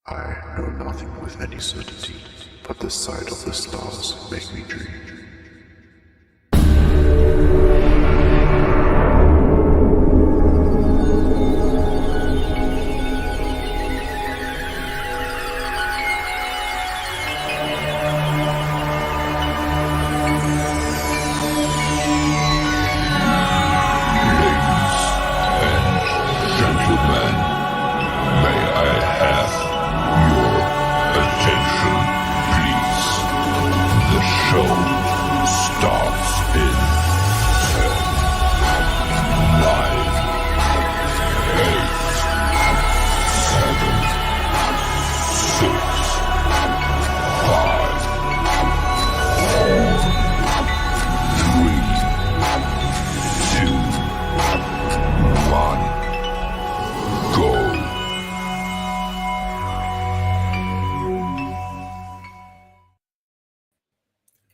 I know nothing with any certainty, but the sight of the stars make me dream.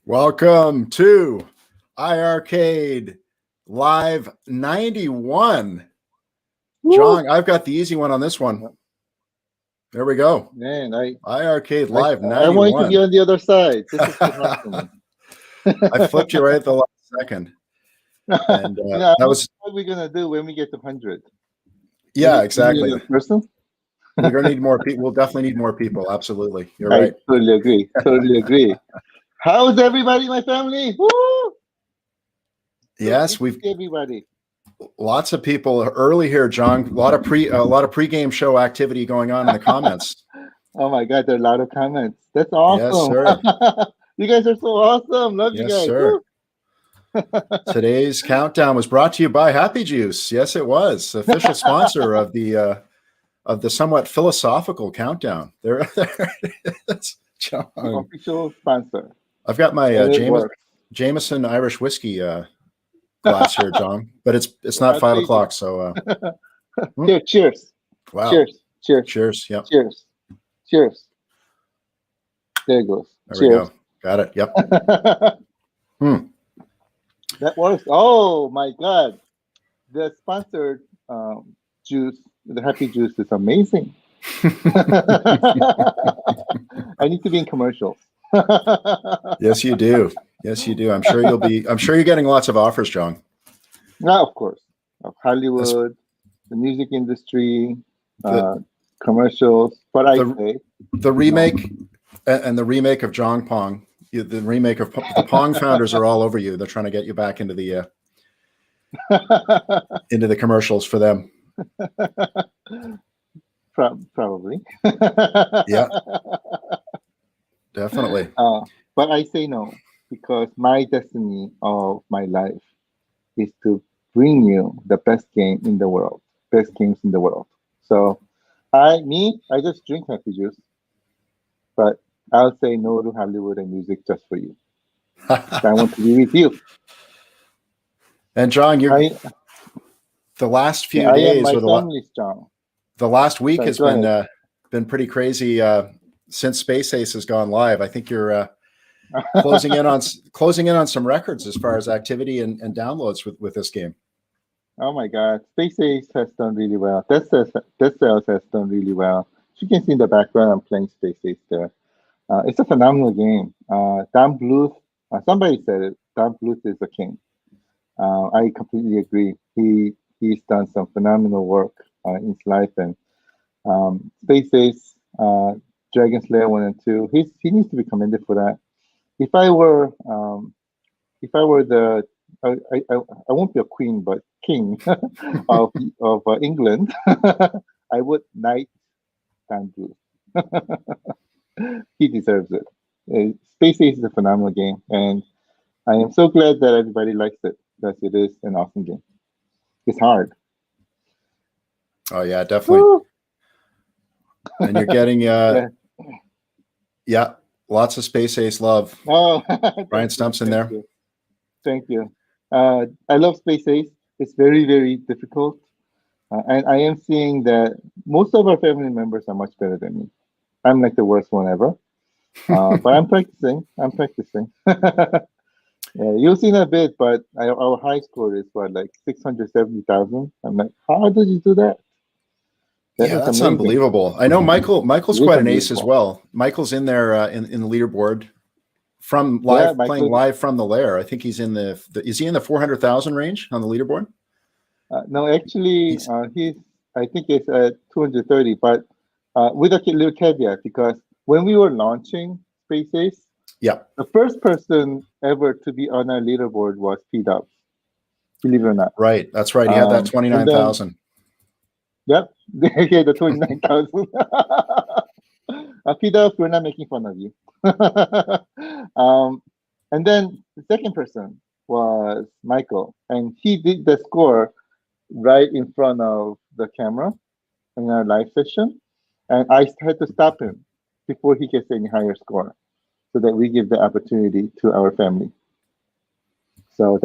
Welcome to iiRcade Live 91. Woo! John, I've got the easy one on this one. There we go. Man, iiRcade Live 91. I wanted to be on the other side. This is too hard for me. I flipped you right at the last second. And that was what we're gonna do when we get to 100. Yeah, exactly. Person? We're gonna need more people. We'll definitely need more people. Absolutely, you're right. I totally agree. Totally agree. How's everybody, my family? Woo! Yes, we've everybody. Lots of people early here, John. A lot of pre-game show activity going on in the comments. Oh my God, there are a lot of comments. That's awesome. Yes, sir. You guys are so awesome. Love you guys. Sir. Today's countdown was brought to you by Happy Juice. Yes, it was official sponsor of the somewhat philosophical countdown. There it's John. Official sponsor. I've got my Jameson Irish whiskey glass here, John, but it's not 5 o'clock. So cheers. Wow. Cheers. Yep. Cheers. There it goes. There we go. Got it. Yep. That works. Oh my God. The sponsored juice, the Happy Juice, is amazing. I need to be in commercials. Yes, you do. I'm sure you're getting lots of offers, John. No, of course. Of Hollywood, the music industry, commercials. But the remake and the remake of Jong Pong. The remake of the Pong founders are all over you. They're trying to get you back into the commercials for them. Probably. Yeah. Definitely. But I say no, because my destiny of my life is to bring you the best games in the world. So I just drink Happy Juice, but I'll say no to Hollywood and music just for you. I want to be with you. And John, the last few days or the last week has been pretty crazy since Space Ace has gone live. I think you're closing in on some records as far as activity and downloads with this game. Oh my God, Space Ace has done really well. Dead Cells has done really well. As you can see in the background, I'm playing Space Ace there. It's a phenomenal game. Dan Bluth, somebody said it. Dan Bluth is a king. I completely agree. He's done some phenomenal work in his life, and Space Ace, Dragon Slayer 1 and 2. He needs to be commended for that. If I were the I won't be a queen, but king of England, I would knight Dan Bluth. He deserves it. Space Ace is a phenomenal game, and I am so glad that everybody likes it, because it is an awesome game. It's hard. Oh yeah, definitely. Woo! And you're getting lots of Space Ace love. Oh, Brian Stump's in there. Thank you. I love Space Ace. It's very, very difficult, and I am seeing that most of our family members are much better than me. I'm like the worst one ever, but I'm practicing. Yeah, you'll see in a bit, but our high score is like 670,000. I'm like, how did you do that? That's amazing. Unbelievable. I know Michael's quite an ace as well. Michael's in there in the leaderboard from playing live from the lair. I think he's in is he in the 400,000 range on the leaderboard? No, actually, I think it's at 230, but with a little caveat, because when we were launching Space Ace, the first person ever to be on our leaderboard was P-Dubs, believe it or not. Right, that's right. He had that 29,000. Yep, okay, the 29,000. P-Dubs, we're not making fun of you. And then the second person was Michael, and he did the score right in front of the camera in our live session, and I had to stop him before he gets any higher score, so that we give the opportunity to our family. So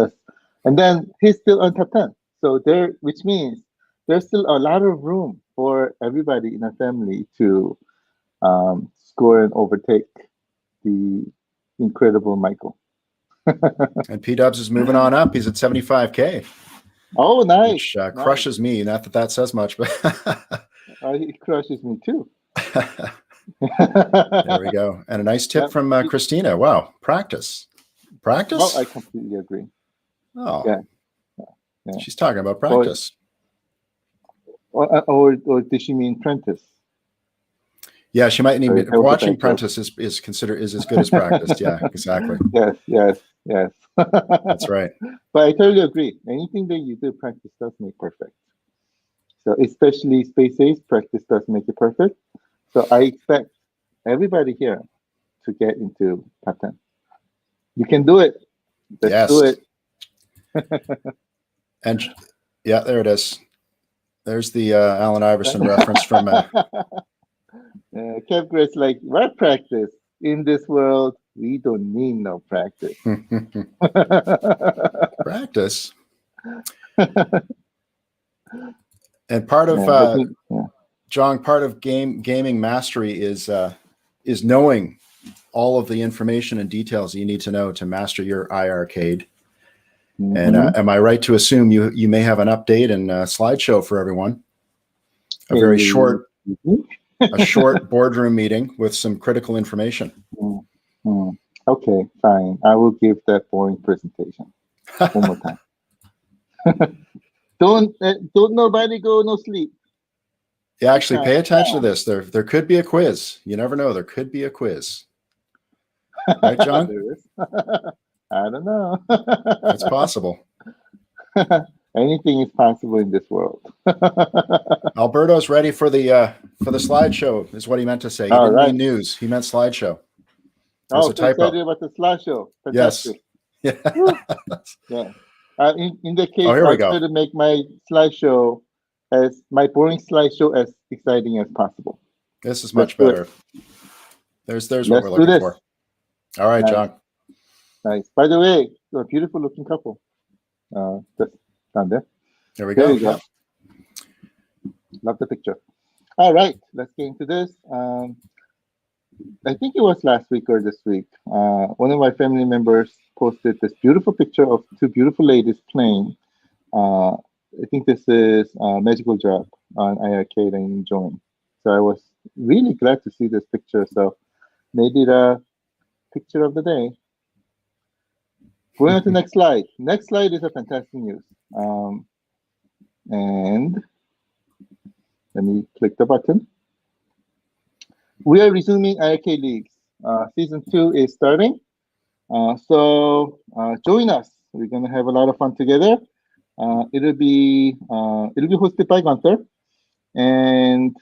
and then he's still on top 10. So which means there's still a lot of room for everybody in our family to score and overtake the incredible Michael. And P-Dubs is moving on up. He's at 75K. Oh, nice. Which crushes me. Not that says much, but it crushes me too. There we go. And a nice tip from Christina. Wow. Practice. Oh, I completely agree. Oh, yeah. She's talking about practice. Or does she mean Prentice? Yeah, she might need watching Prentice is as good as practice. Yeah, exactly. Yes. That's right. But I totally agree. Anything that you do, practice does make perfect. So especially Space Ace, practice does make it perfect. So I expect everybody here to get into top 10. You can do it. Let's do it. And there it is. There's the Allen Iverson reference from. Kev Grace, like, what practice? In this world, we don't need no practice. Practice. And part of John, part of gaming mastery is knowing all of the information and details you need to know to master your iiRcade. And am I right to assume you may have an update and slideshow for everyone? A very short, a short boardroom meeting with some critical information. Okay, fine. I will give that boring presentation one more time. Don't nobody go no sleep. Yeah, actually, pay attention to this. There could be a quiz. You never know. There could be a quiz. Right, John? I don't know. It's possible. Anything is possible in this world. Alberto's ready for the slideshow, is what he meant to say. He didn't mean news. He meant slideshow. There's a typo. Excited about the slideshow. Fantastic. Yes. Yeah. In the case, I'll try to make my slideshow my boring slideshow as exciting as possible. This is much better. There's what we're looking for. All right, John. Nice. By the way, you're a beautiful looking couple. Just down there. There we go. There you go. Love the picture. All right, let's get into this. I think it was last week or this week. One of my family members posted this beautiful picture of two beautiful ladies playing. I think this is Magical Job on iiRcade and enjoying. So I was really glad to see this picture. So made it a picture of the day. Going on to the next slide. Next slide is a fantastic news. And let me click the button. We are resuming iiRcade Leagues. Season 2 is starting. So join us. We're going to have a lot of fun together. It'll be hosted by Gunther, and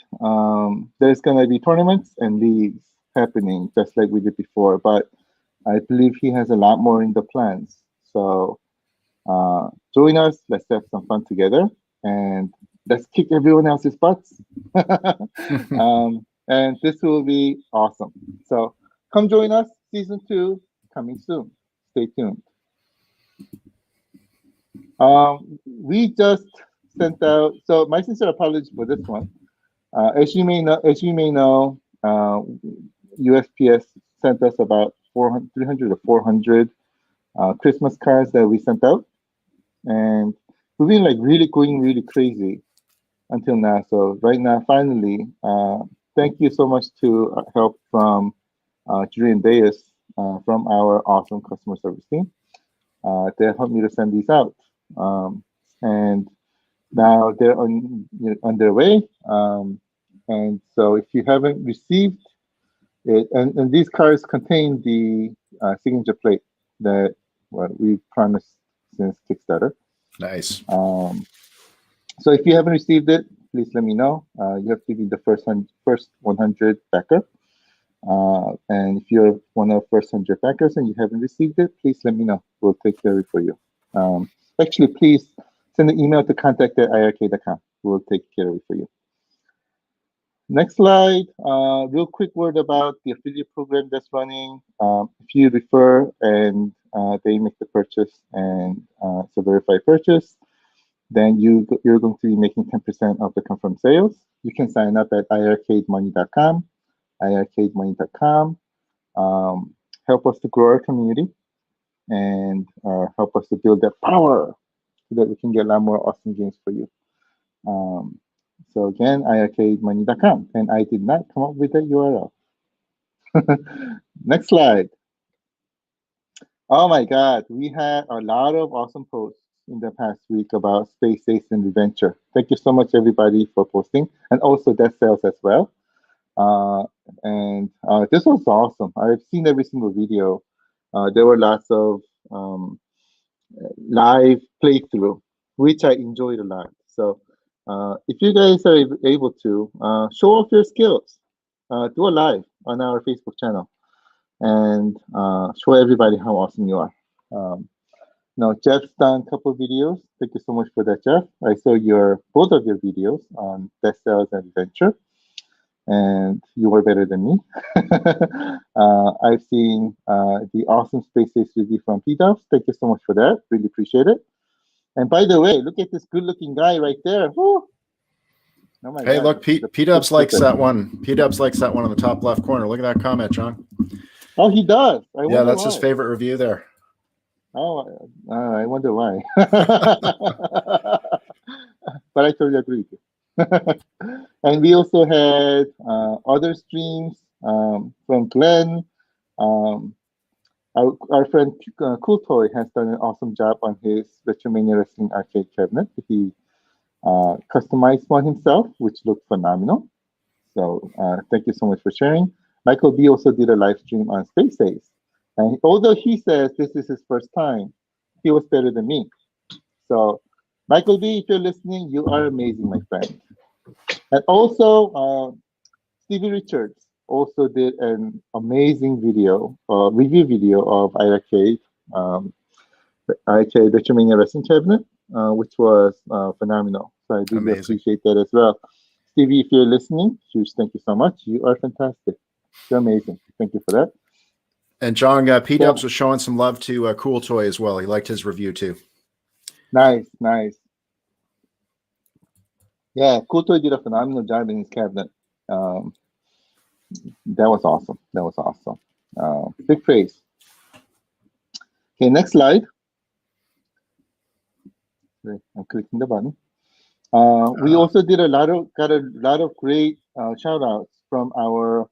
there's going to be tournaments and leagues happening just like we did before. But I believe he has a lot more in the plans. So join us. Let's have some fun together, and let's kick everyone else's butts. And this will be awesome. So come join us. Season 2 coming soon. Stay tuned. We just sent out. So my sincere apologies for this one. As you may know, USPS sent us about 300 or 400 Christmas cards that we sent out, and we've been like really going really crazy until now. So right now, finally, thank you so much to help from Julian Deus from our awesome customer service team. They helped me to send these out. And now they're on their way. And so if you haven't received it, and these cards contain the signature plate that we promised since Kickstarter. Nice. So if you haven't received it, please let me know. You have to be the first 100 backer. And if you're one of the first 100 backers and you haven't received it, please let me know. We'll take care of it for you. Actually, please send an email to contact@iiRcade.com. We'll take care of it for you. Next slide. Real quick word about the affiliate program that's running. If you refer and they make the purchase and it's a verified purchase, then you're going to be making 10% of the confirmed sales. You can sign up at iiRcademoney.com. iiRcademoney.com. Help us to grow our community and help us to build that power so that we can get a lot more awesome games for you. So again, iiRcademoney.com. And I did not come up with that URL. Next slide. Oh my God, we had a lot of awesome posts in the past week about Space Ace and Adventure. Thank you so much, everybody, for posting, and also Death Sales as well. This was awesome. I've seen every single video. There were lots of live playthrough, which I enjoyed a lot. So if you guys are able to, show off your skills. Do a live on our Facebook channel and show everybody how awesome you are. Now, Jeff's done a couple of videos. Thank you so much for that, Jeff. I saw both of your videos on Death Sales and Adventure, and you were better than me. I've seen the awesome Space Ace review from P-Dubs. Thank you so much for that. Really appreciate it. And by the way, look at this good-looking guy right there. Woo! Oh my hey, God. look, P-Dubs likes that one. P-Dubs likes that one in the top left corner. Look at that comment, John. Oh, he does. Yeah, that's his favorite review there. Oh, I wonder why. But I totally agree with you. And we also had other streams from Glenn. Our friend Cool Toy has done an awesome job on his Retromania Wrestling arcade cabinet. He customized one himself, which looked phenomenal. So thank you so much for sharing. Michael B also did a live stream on Space Ace. And although he says this is his first time, he was better than me. So Michael B, if you're listening, you are amazing, my friend. And also, Stevie Richards also did an amazing video, review video of iiRcade, iiRcade Retromania Wrestling Cabinet, which was phenomenal. So I really appreciate that as well. Stevie, if you're listening, huge thank you so much. You are fantastic. You're amazing. Thank you for that. And John, P-Dubs was showing some love to Cool Toy as well. He liked his review too. Nice, nice. Yeah, Cool Toy did a phenomenal job in his cabinet. That was awesome. That was awesome. Big praise. Okay, next slide. I'm clicking the button. We also did got a lot of great shout outs from our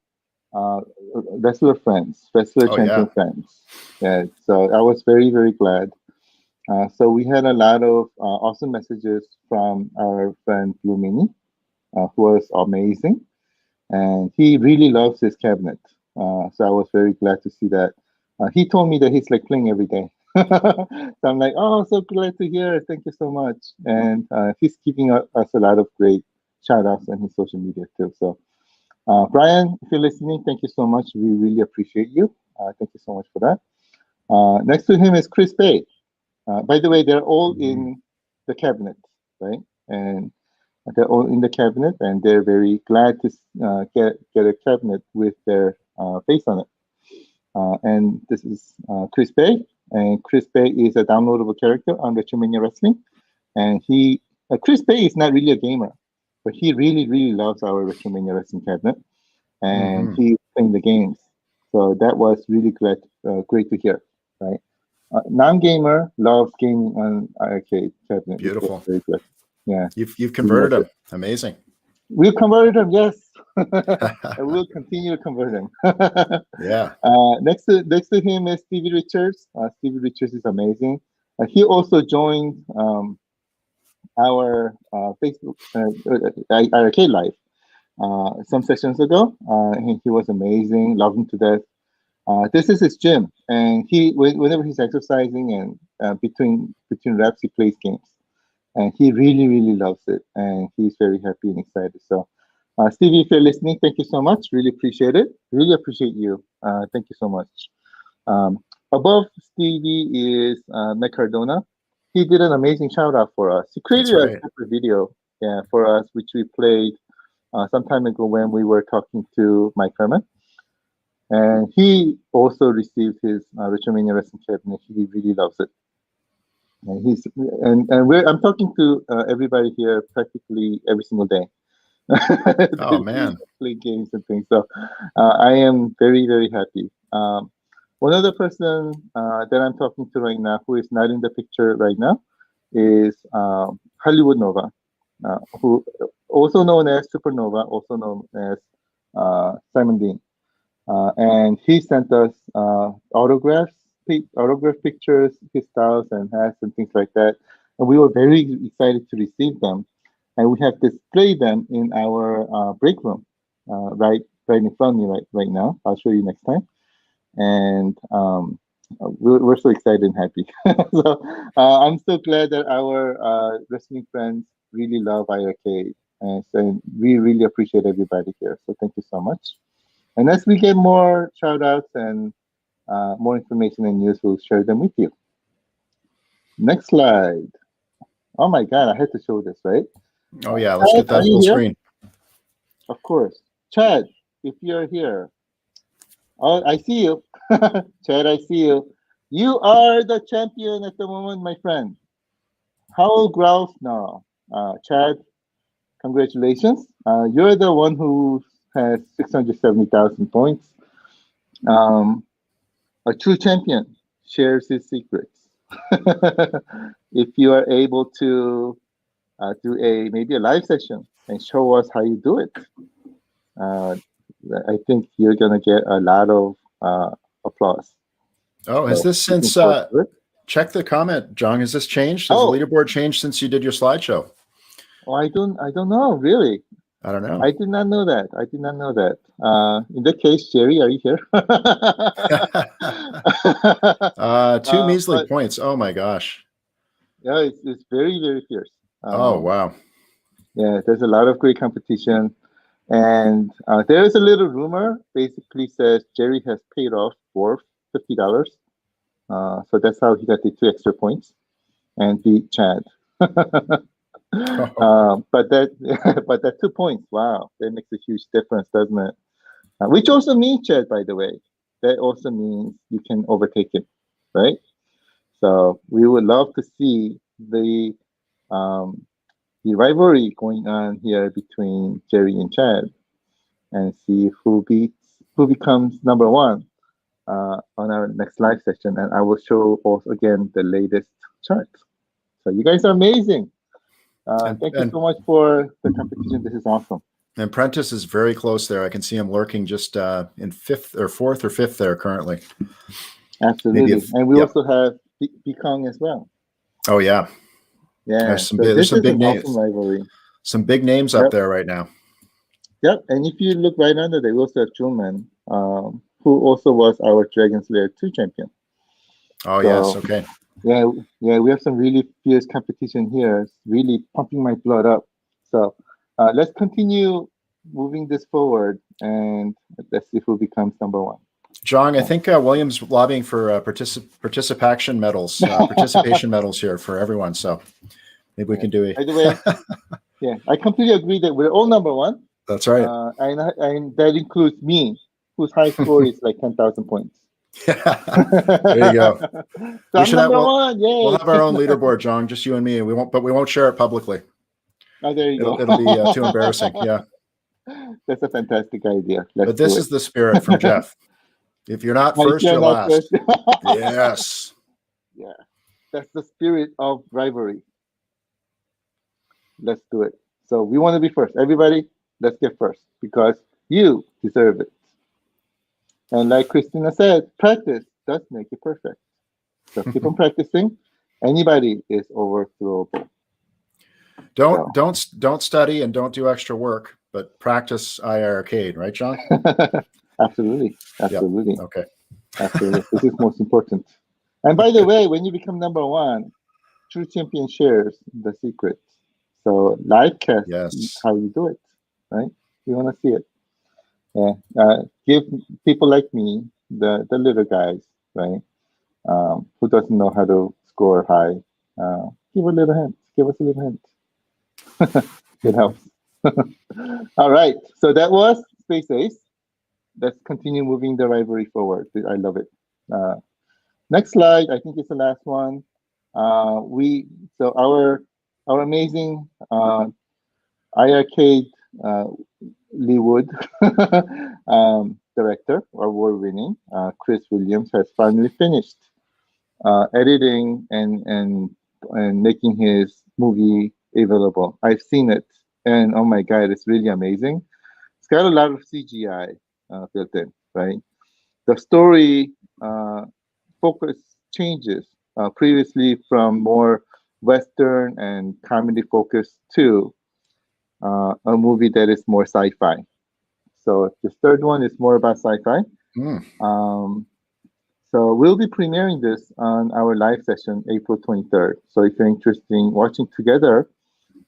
wrestler champion friends. Yeah, so I was very, very glad. So we had a lot of awesome messages from our friend Blue Mini, who was amazing. And he really loves his cabinet. So I was very glad to see that. He told me that he's like playing every day. So I'm like, oh, so glad to hear. Thank you so much. And he's giving us a lot of great shout outs on his social media too. So Brian, if you're listening, thank you so much. We really appreciate you. Thank you so much for that. Next to him is Chris Bay. By the way, they're all in the cabinet, right? And they're all in the cabinet, and they're very glad to get a cabinet with their face on it. And this is Chris Bay, and Chris Bay is a downloadable character on Retromania Wrestling. And Chris Bay is not really a gamer, but he really, really loves our Retromania Wrestling cabinet, and he's playing the games. So that was really great to hear, right? Non-gamer loves gaming on arcade cabinet. Beautiful. Very good. Yeah. You've converted them. Amazing. We'll convert them, yes. And we'll continue to convert them. Yeah. Next to him is Stevie Richards. Stevie Richards is amazing. He also joined our Facebook iiRcade Live some sessions ago. He was amazing, loved him to death. This is his gym, and whenever he's exercising and between reps, he plays games, and he really loves it, and he's very happy and excited. So, Stevie, if you're listening, thank you so much. Really appreciate it. Really appreciate you. Thank you so much. Above Stevie is Matt Cardona. He did an amazing shout out for us. He created a separate video, for us, which we played some time ago when we were talking to Mike Herman. And he also received his WrestleMania Wrestling Cabinet. He really loves it. And I'm talking to everybody here practically every single day. Oh man, play games and things. So I am very happy. One other person that I'm talking to right now, who is not in the picture right now, is Hollywood Nova, who also known as Supernova, also known as Simon Dean. And he sent us autograph pictures, his styles and hats and things like that. And we were very excited to receive them. And we have displayed them in our break room, right in front of me right now. I'll show you next time. And we're so excited and happy. So I'm so glad that our wrestling friends really love iiRcade. And we really appreciate everybody here. So thank you so much. And as we get more shout outs and more information and news, we'll share them with you. Next slide. Oh my God, I had to show this, right? Oh yeah, let's get that full screen. Of course. Chad, if you're here. Oh, I see you. Chad, I see you. You are the champion at the moment, my friend. Howl growls now. Chad, congratulations. You're the one who has 670,000 points. A true champion shares his secrets. If you are able to do maybe a live session and show us how you do it, I think you're gonna get a lot of applause. Oh, has this since check the comment, John? Has this changed? Has the leaderboard changed since you did your slideshow? Oh, I don't know, really. I don't know. I did not know that. In that case, Jerry, are you here? 2 measly points. Oh my gosh. Yeah, it's very fierce. Oh wow. Yeah, there's a lot of great competition. And there is a little rumor, basically says Jerry has paid off for $50. So that's how he got the 2 extra points and beat Chad. But that 2 points, wow, that makes a huge difference, doesn't it? Which also means, Chad, by the way, that also means you can overtake him, right? So we would love to see the rivalry going on here between Jerry and Chad, and see who becomes number one on our next live session. And I will show also again the latest charts. So you guys are amazing. Thank you so much for the competition. This is awesome. And Prentice is very close there. I can see him lurking just in 5th or 4th or 5th there currently. Absolutely. And we also have Pekong as well. Oh yeah. Yeah. There's some big names. Awesome rivalry. Some big names up there right now. Yep. And if you look right under there, we also have Julman, who also was our Dragon Slayer 2 champion. Oh, yes. Okay. Yeah, we have some really fierce competition here. It's really pumping my blood up. So let's continue moving this forward, and let's see who becomes number one. John, I think William's lobbying for participation medals here for everyone. So maybe we can do it. By the way, yeah, I completely agree that we're all number one. That's right. And that includes me, whose high score is like 10,000 points. There you go. So we'll have our own leaderboard, John, just you and me. We won't share it publicly. Oh, there you go. It'll be too embarrassing. Yeah. That's a fantastic idea. But this is the spirit from Jeff. If you're not first, you're last. Yes. Yeah. That's the spirit of rivalry. let's do it. So we want to be first. Everybody, let's get first because you deserve it. And like Christina said, practice does make it perfect. So keep on practicing. Anybody is overthrowable. Don't study and don't do extra work, but practice iiRcade, right, John? Absolutely. Yep. Okay. Absolutely. This is most important. And by the way, when you become number one, True Champion shares the secret. So live cast how you do it, right? We want to see it. Yeah. Give people like me, the little guys, right? Who doesn't know how to score high, give a little hint. Give us a little hint. It helps. All right. So that was Space Ace. Let's continue moving the rivalry forward. I love it. Next slide. I think it's the last one. Our amazing iiRcade Lee Wood director, award-winning Chris Williams, has finally finished editing and making his movie available. I've seen it, and oh my god, it's really amazing. It's got a lot of CGI built in, right? The story focus changes previously from more Western and comedy focused to a movie that is more sci-fi. So the third one is more about sci-fi. So we'll be premiering this on our live session April 23rd. So if you're interested in watching together,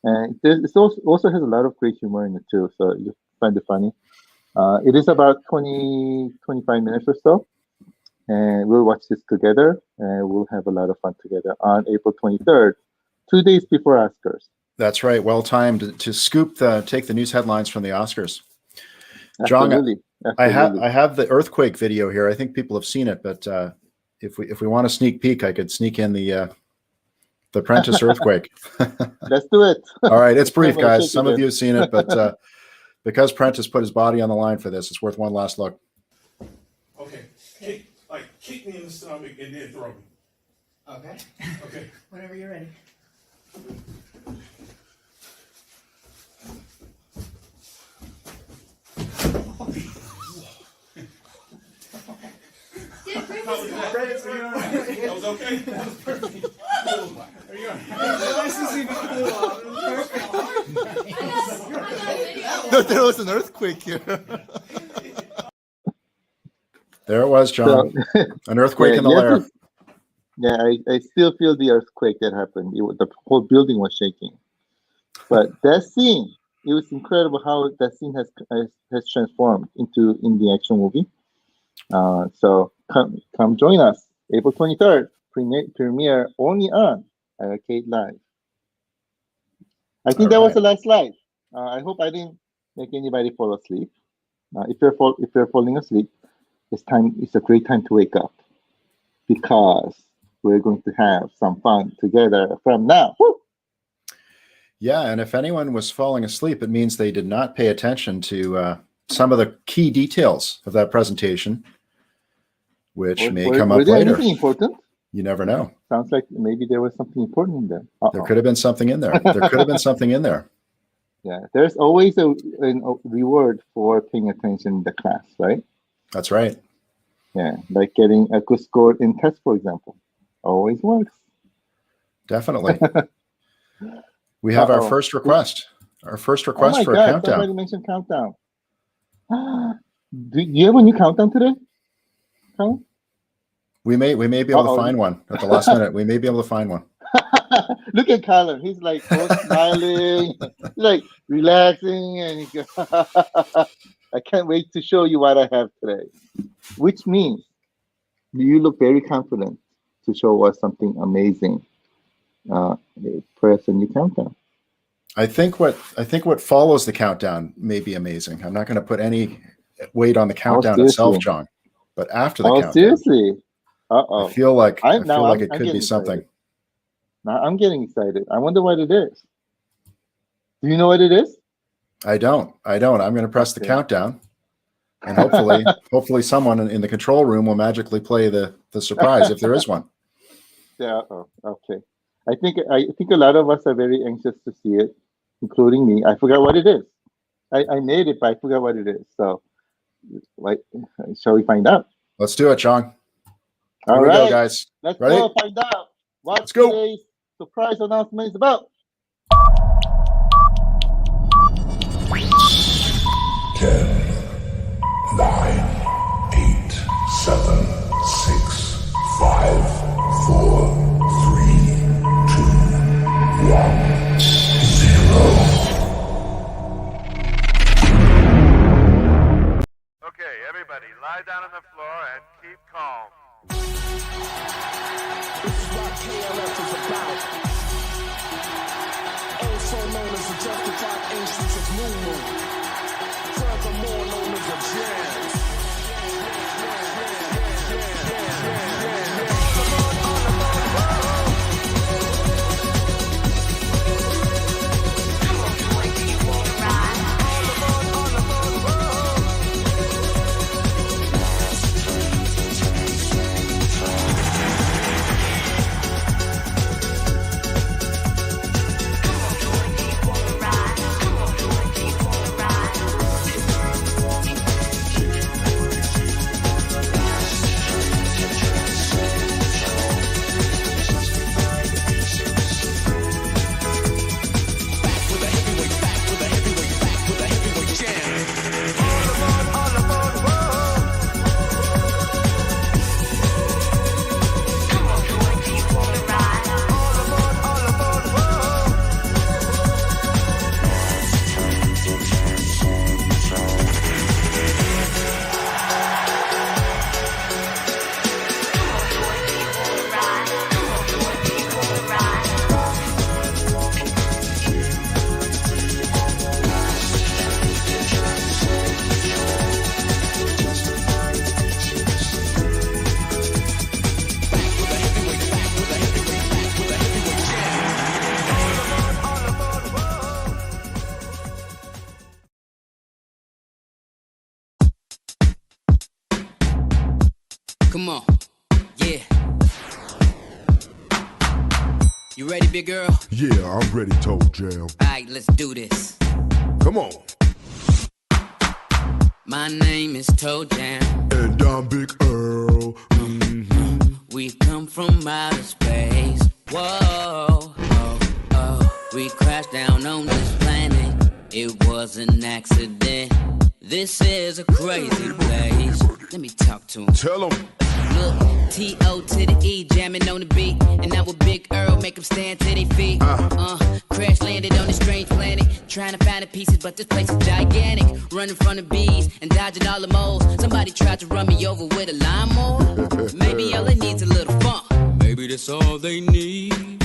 and it also has a lot of great humor in it too. So you find it funny. It is about 25 minutes or so. And we'll watch this together and we'll have a lot of fun together on April 23rd, 2 days before Oscars. That's right. Well timed to take the news headlines from the Oscars. Absolutely. John, I have the earthquake video here. I think people have seen it, but if we want a sneak peek, I could sneak in the Prentice earthquake. Let's do it. All right, it's brief, guys. Some of you have seen it, but because Prentice put his body on the line for this, it's worth one last look. Okay, kick me in the stomach and then throw me. Okay. Okay. Whenever you're ready. That was okay? That was perfect. There you go. Nice to see me cool off. It was perfect. No, there was an earthquake here. There it was, John. An earthquake in the lair. Yeah, I still feel the earthquake that happened. The whole building was shaking. But that scene, it was incredible how that scene has transformed in the action movie. So come join us April 23rd, premiere only on iiRcade Live. I think that was the last slide. I hope I didn't make anybody fall asleep. If you're falling asleep, it's a great time to wake up because we're going to have some fun together from now. Woo! Yeah, and if anyone was falling asleep, it means they did not pay attention to some of the key details of that presentation, which may come up later. Anything important? You never know. Sounds like maybe there was something important in there. There could have been something in there. There could have been something in there. Yeah, there's always a reward for paying attention in the class, right? That's right. Yeah, like getting a good score in tests, for example. Always works. Definitely. We have our first request. Our first request for a countdown. Somebody mentioned countdown. Do you have a new countdown today? Huh? We may be able to find one at the last minute. We may be able to find one. Look at Colin. He's like smiling, he's like relaxing, and he goes, I can't wait to show you what I have today. Which means you look very confident to show us something amazing. Press a new countdown. I think what follows the countdown may be amazing. I'm not going to put any weight on the countdown itself, John. But after the countdown, seriously? I feel like it could be something. Now I'm getting excited. I wonder what it is. Do you know what it is? I don't. I'm going to press the countdown, and hopefully someone in the control room will magically play the surprise if there is one. Yeah. Okay. I think a lot of us are very anxious to see it. including me. I forgot what it is. I made it, but I forgot what it is. So, shall we find out? Let's do it, John. Here All we right, go, guys. let's Ready? go find out what Let's go. today's surprise announcement is about. 10, 9, 8, 7, 6, 5, 4, 3, 2, 1, 0. Okay, everybody, lie down on the floor and keep calm. This is what KLF is about. Also known as the justified instance of Moo. Furthermore known as a jazz. Come on, yeah. You ready, big girl? Yeah, I'm ready, Toe Jam. Alright, let's do this. Come on. My name is Toe Jam. And I'm Big Earl. We come from outer space. Whoa, oh, oh. We crashed down on this planet. It was an accident. This is a crazy place. Let me talk to him. Tell him. Look, T.O. to the E, jamming on the beat. And now with Big Earl, make them stand to their feet. Crash landed on a strange planet. Trying to find the pieces, but this place is gigantic. Running from the bees and dodging all the moles. Somebody tried to run me over with a lawnmower. Maybe all they need's a little funk. Maybe that's all they need.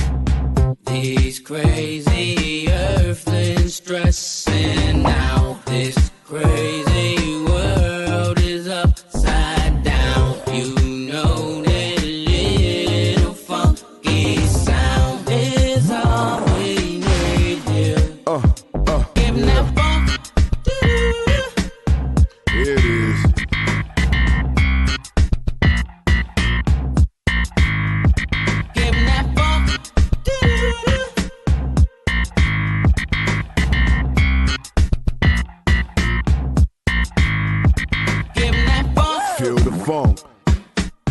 These crazy earthlings stressing out. This crazy world is upside down. You know that little funky sound is all we need here. Give me that funk. Here it is. Give me that funk. Give me that funk. Feel the funk.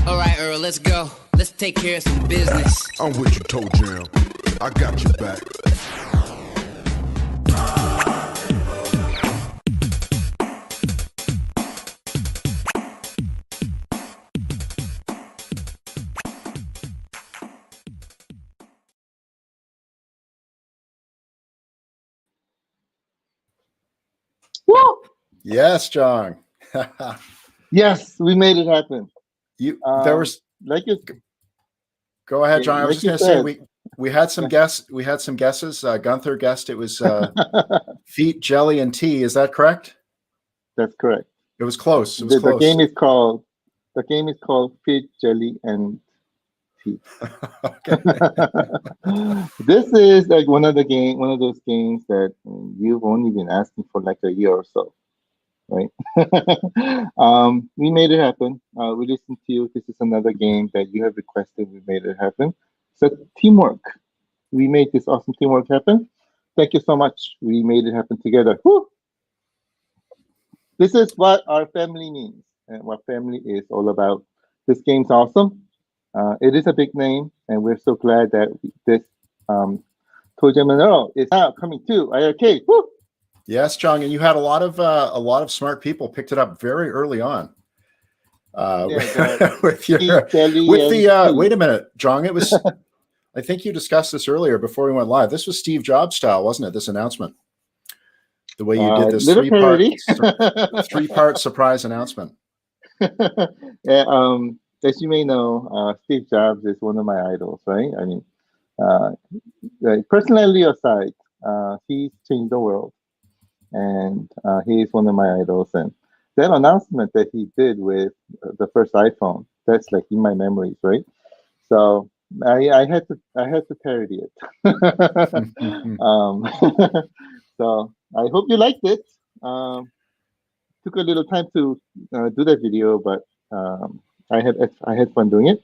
All right, Earl, let's go. Let's take care of some business. I'm with you, Toe Jam. I got your back. Woo! Yes, John. Yes, we made it happen. There was Like you. Go ahead, John. I was like just you going to said. say we had some guesses. Gunther guessed it was feet, jelly, and tea. Is that correct? That's correct. It was close. It was The close. game is called Feet, Jelly, and Tea. Okay. This is like one of those games that you've only been asking for like a year or so, right? We made it happen. We listened to you. This is another game that you have requested. We made it happen. So teamwork. We made this awesome teamwork happen. Thank you so much. We made it happen together. Woo! This is what our family means and what family is all about. This game's awesome. It is a big name, and we're so glad that this Toe Jam and Earl is now coming to iiRcade. Woo! Yes, John, and you had a lot of smart people picked it up very early on. With the wait a minute, John. It was I think you discussed this earlier before we went live. This was Steve Jobs style, wasn't it? This announcement, the way you did this three-part surprise announcement. Yeah, as you may know, Steve Jobs is one of my idols, right? I mean, personality aside, he's changed the world, and he is one of my idols. And that announcement that he did with the first iPhone, that's like in my memories, right? So I had to parody it. So I hope you liked it. Took a little time to do that video, but I had fun doing it.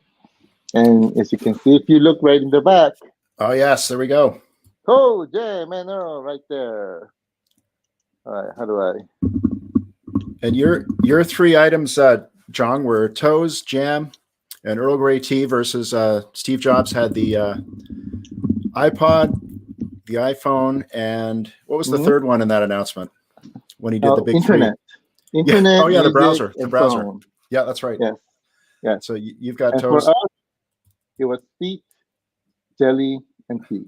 And as you can see, if you look right in the back. Oh yes, there we go. Oh, Jam and Earl right there. All right, how do I? And your three items, John, were Toes, Jam, and Earl Grey tea versus Steve Jobs had the iPod, the iPhone, and what was the third one in that announcement when he did the big internet. Three? Internet. Yeah. Oh yeah, the browser. Phone. Yeah, that's right. Yes. Yeah. So you've got and Toes. For us, it was feet, jelly, and tea.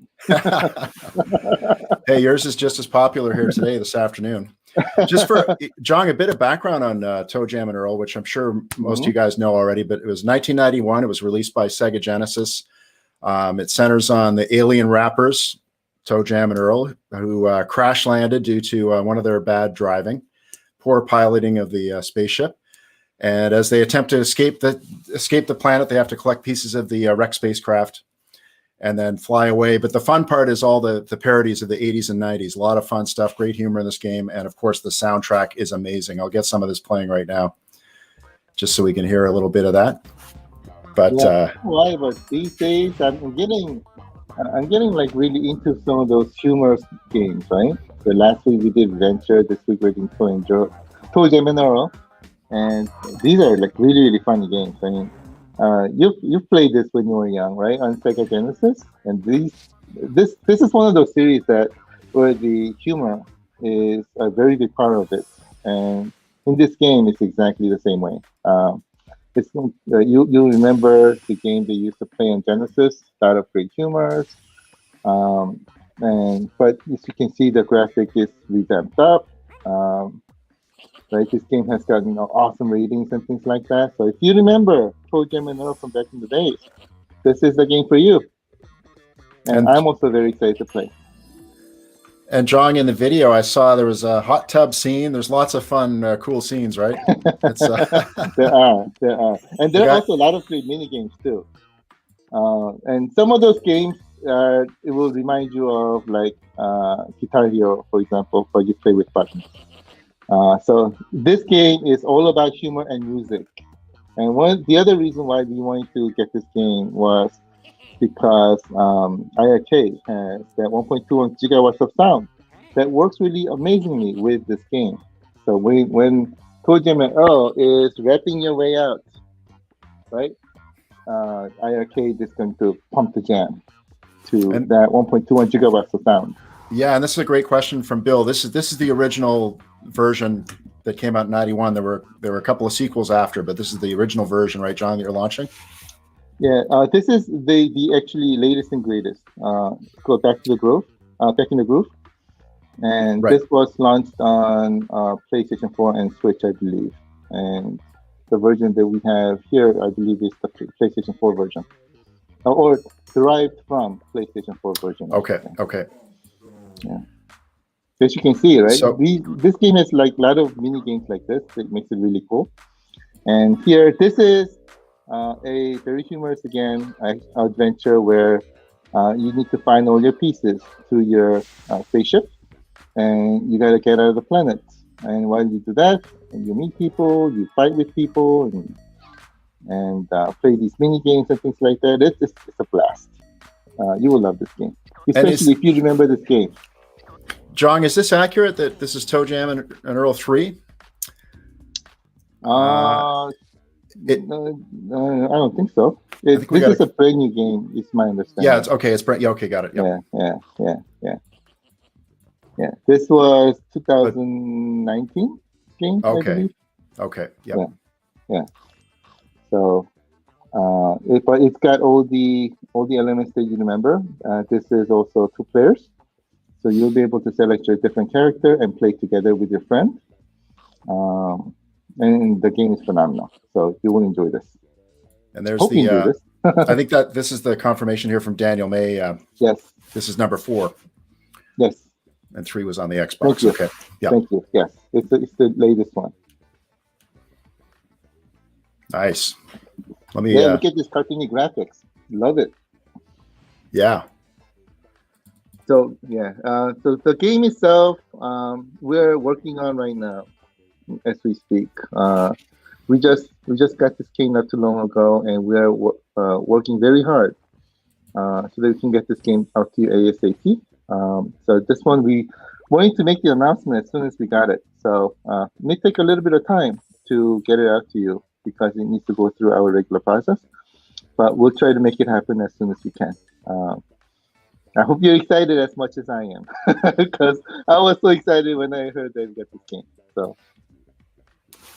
Hey, yours is just as popular here today, this afternoon. Just for John, a bit of background on Toe Jam and Earl, which I'm sure most of you guys know already, but it was 1991. It was released by Sega Genesis. It centers on the alien rappers, Toe Jam and Earl, who crash landed due to one of their bad driving, poor piloting of the spaceship. And as they attempt to escape the planet, they have to collect pieces of the wrecked spacecraft and then fly away. But the fun part is all the parodies of the 80s and 90s. A lot of fun stuff, great humor in this game. And of course, the soundtrack is amazing. I'll get some of this playing right now, just so we can hear a little bit of that. But why? But these days, I'm getting like really into some of those humorous games, right? So last week we did Venture. This week we're doing Toe Jam and Earl. And these are like really, really funny games. I mean, you've played this when you were young, right? On Sega Genesis. And this is one of those series where the humor is a very big part of it. And in this game, it's exactly the same way. You'll remember the game they used to play on Genesis, a lot of great humors. But as you can see, the graphic is revamped up. Right, this game has gotten awesome ratings and things like that. So if you remember Toe Jam and Earl from back in the days, this is the game for you. And I'm also very excited to play. And John, in the video, I saw there was a hot tub scene. There's lots of fun, cool scenes, right? There are. And there are also a lot of great mini games too. And some of those games, it will remind you of like Guitar Hero, for example, where you play with buttons. So this game is all about humor and music. And the other reason why we wanted to get this game was because iiRcade has that 1.21 gigawatts of sound that works really amazingly with this game. So when Toe Jam and Earl is rapping your way out, right? iiRcade is going to pump the jam to that 1.21 gigawatts of sound. Yeah, and this is a great question from Bill. This is the original version that came out in '91. There were a couple of sequels after, but this is the original version, right, John, that you're launching? Yeah, this is the actually latest and greatest. Go back to the groove, back in the groove, and this was launched on PlayStation 4 and Switch, I believe. And the version that we have here, I believe, is the PlayStation 4 version, or derived from PlayStation 4 version. Okay. Yeah. As you can see, right? So, this game has like a lot of mini games like this. It makes it really cool. And here, this is a very humorous adventure where you need to find all your pieces to your spaceship, and you got to get out of the planet. And while you do that, you meet people, you fight with people, and play these mini games and things like that. It's a blast. You will love this game, especially if you remember this game. John, is this accurate that this is Toe Jam and Earl 3? No, I don't think so. This is a brand new game, is my understanding. Yeah, it's okay. It's brand. Yeah, okay, got it. Yep. Yeah. This was 2019 game. Okay. I believe. Okay. Yep. Yeah. So, but it's got all the elements that you remember. This is also 2 players, so you'll be able to select your different character and play together with your friend. And the game is phenomenal, so you will enjoy this. And there's Hope you enjoy this. I think that this is the confirmation here from Daniel May. Yes. This is number 4. Yes. And 3 was on the Xbox. Thank you. Okay. Yeah. Thank you. Yes, it's the latest one. Nice. Let me. Look at this cartoony graphics. Love it. Yeah. So yeah. So the game itself, we're working on right now, as we speak. We just got this game not too long ago, and we are working very hard so that we can get this game out to you ASAP. So this one we wanted to make the announcement as soon as we got it. So it may take a little bit of time to get it out to you because it needs to go through our regular process. But we'll try to make it happen as soon as we can. I hope you're excited as much as I am, because I was so excited when I heard that we got this game. So.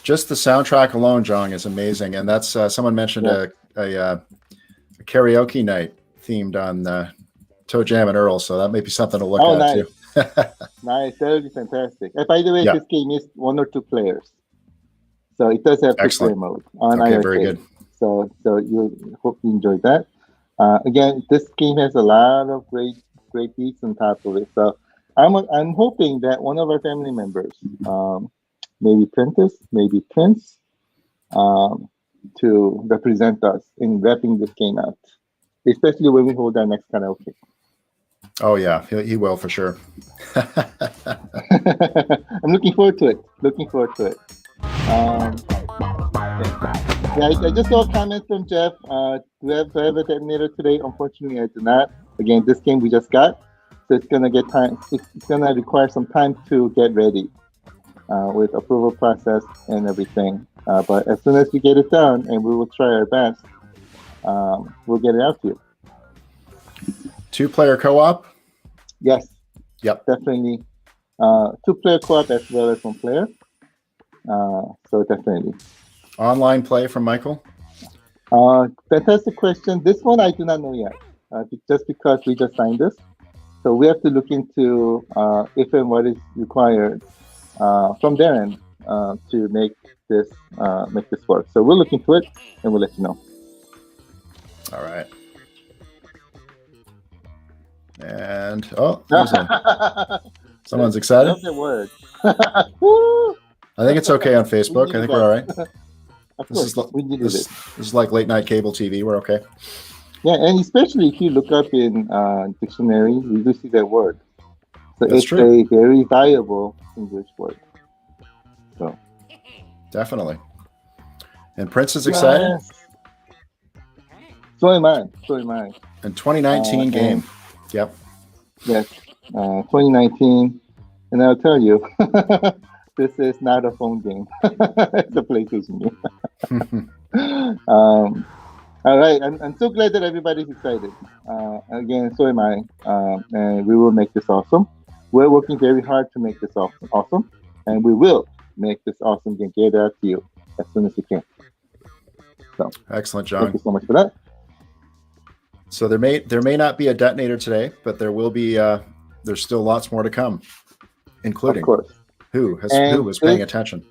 Just the soundtrack alone, John, is amazing, and that's someone mentioned a karaoke night themed on Toe Jam and Earl, so that may be something to look at too. Nice, that would be fantastic. And by the way, this game is 1 or 2 players, so it does have 2-player mode on iiRcade. Very good. So you hope you enjoyed that. Again, this game has a lot of great beats on top of it. So I'm hoping that one of our family members, maybe Prentice, maybe Prince, to represent us in wrapping this game out, especially when we hold our next karaoke. Oh yeah, he will for sure. I'm looking forward to it. I just saw a comment from Jeff. Do I have a detonator today? Unfortunately, I do not. Again, this game we just got, so it's gonna get time. It's gonna require some time to get ready with approval process and everything. But as soon as we get it done, and we will try our best, we'll get it out to you. 2-player co-op? Yes. Yep. Definitely. 2-player co-op as well as 1 player. So definitely. Online play from Michael? Fantastic question. This one I do not know yet, just because we just signed this. So we have to look into if and what is required from their end to make this work. So we'll look into it and we'll let you know. All right. And someone's excited. That's the word. I think it's okay on Facebook. I think we're all right. This is like late night cable TV. We're okay. Yeah, and especially if you look up in dictionary, you do see that word. So it's a very valuable English word. So definitely. And Prince is excited. Yes. So am I. And 2019 game. Yep. Yes. 2019, and I'll tell you, this is not a phone game. It's a PlayStation game. All right, I'm so glad that everybody's excited. Again, so am I, and we will make this awesome. We're working very hard to make this awesome, and we will make this awesome game get out to you as soon as we can. So, excellent, John. Thank you so much for that. So there may not be a detonator today, but there will be. There's still lots more to come, including of course. Who was paying attention.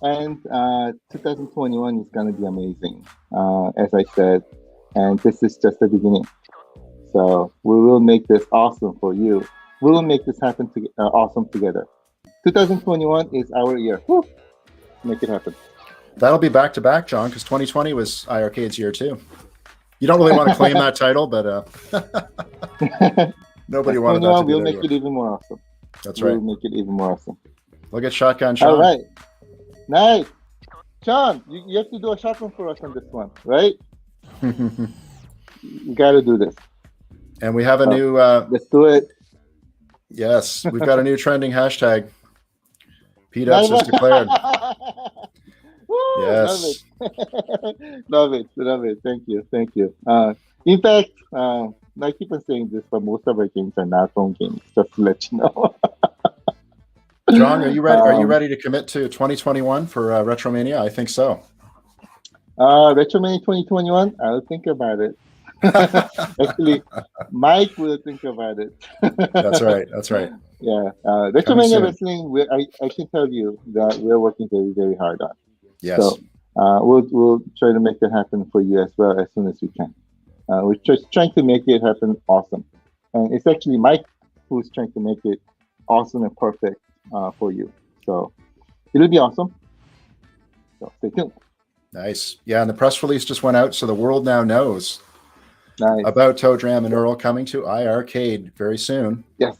And 2021 is going to be amazing, as I said, and this is just the beginning. So we will make this awesome for you. We will make this happen awesome together. 2021 is our year. Woo! Make it happen. That'll be back to back, John, because 2020 was iiRcade's year too. You don't really want to claim that title, but nobody wanted that to be We'll make it even more awesome. That's right. We'll make it even more awesome. Look at Shotgun Sean. All right. Nice. Sean, you have to do a shotgun for us on this one, right? You got to do this. And we have a new... let's do it. Yes, we've got a new trending hashtag. P-Dubs has declared. Woo, Yes. Love it. Love it. Thank you. In fact, I keep on saying this, but most of our games are not phone games, just to let you know. John, are you ready? Are you ready to commit to 2021 for Retromania? I think so. Retromania 2021, I'll think about it. Actually, Mike will think about it. That's right. Yeah. Retromania Wrestling, I can tell you that we're working very, very hard on. Yes. So we'll try to make that happen for you as well as soon as we can. We're just trying to make it happen awesome. And it's actually Mike who's trying to make it awesome and perfect for you. So it'll be awesome. So stay tuned. Nice. Yeah, and the press release just went out, so the world now knows about Toe Jam and Earl coming to iiRcade very soon. Yes.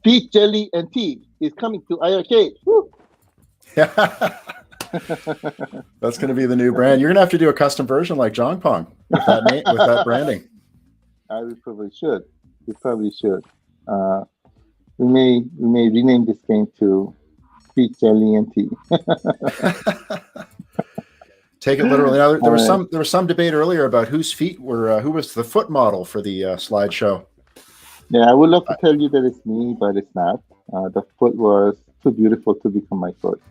Peach, Jelly, and Tea is coming to iiRcade. Woo! Yeah. That's going to be the new brand. You're going to have to do a custom version like Jong Pong with that name, with that branding. We probably should. We may rename this game to Peach, Jelly, and Tea. Take it literally. Now, there was some debate earlier about whose feet were who was the foot model for the slideshow. Yeah, I would love to tell you that it's me, but it's not. The foot was too beautiful to become my foot.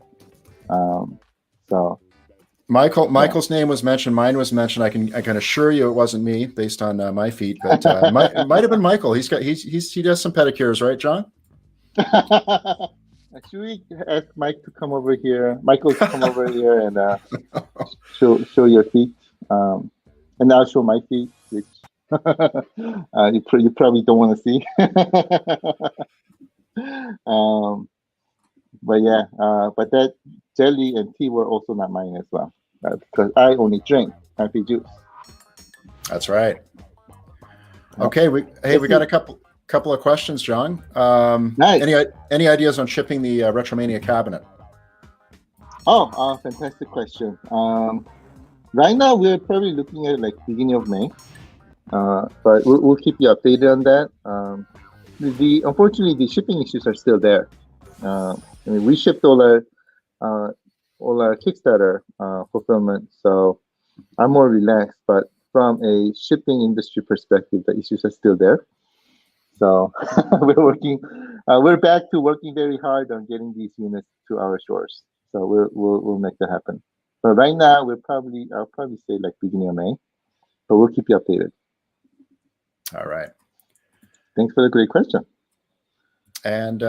So Michael's name was mentioned. Mine was mentioned. I can assure you it wasn't me based on my feet, but it might have been Michael. He does some pedicures, right, John? Should we ask Mike to come over here? Michael to come over here and show your feet, and I'll show my feet, which you probably don't want to see. But yeah, but that jelly and tea were also not mine as well, because I only drink happy juice. That's right. Okay, we got a couple of questions, John. Nice. Any ideas on shipping the Retromania cabinet? Oh, fantastic question. Right now we're probably looking at like beginning of May, but we'll keep you updated on that. Unfortunately, the shipping issues are still there. I mean, we shipped all our Kickstarter fulfillment, so I'm more relaxed. But from a shipping industry perspective, the issues are still there. So we're back to working very hard on getting these units to our stores. So we'll make that happen. But right now, I'll probably say like beginning of May, but we'll keep you updated. All right. Thanks for the great question. And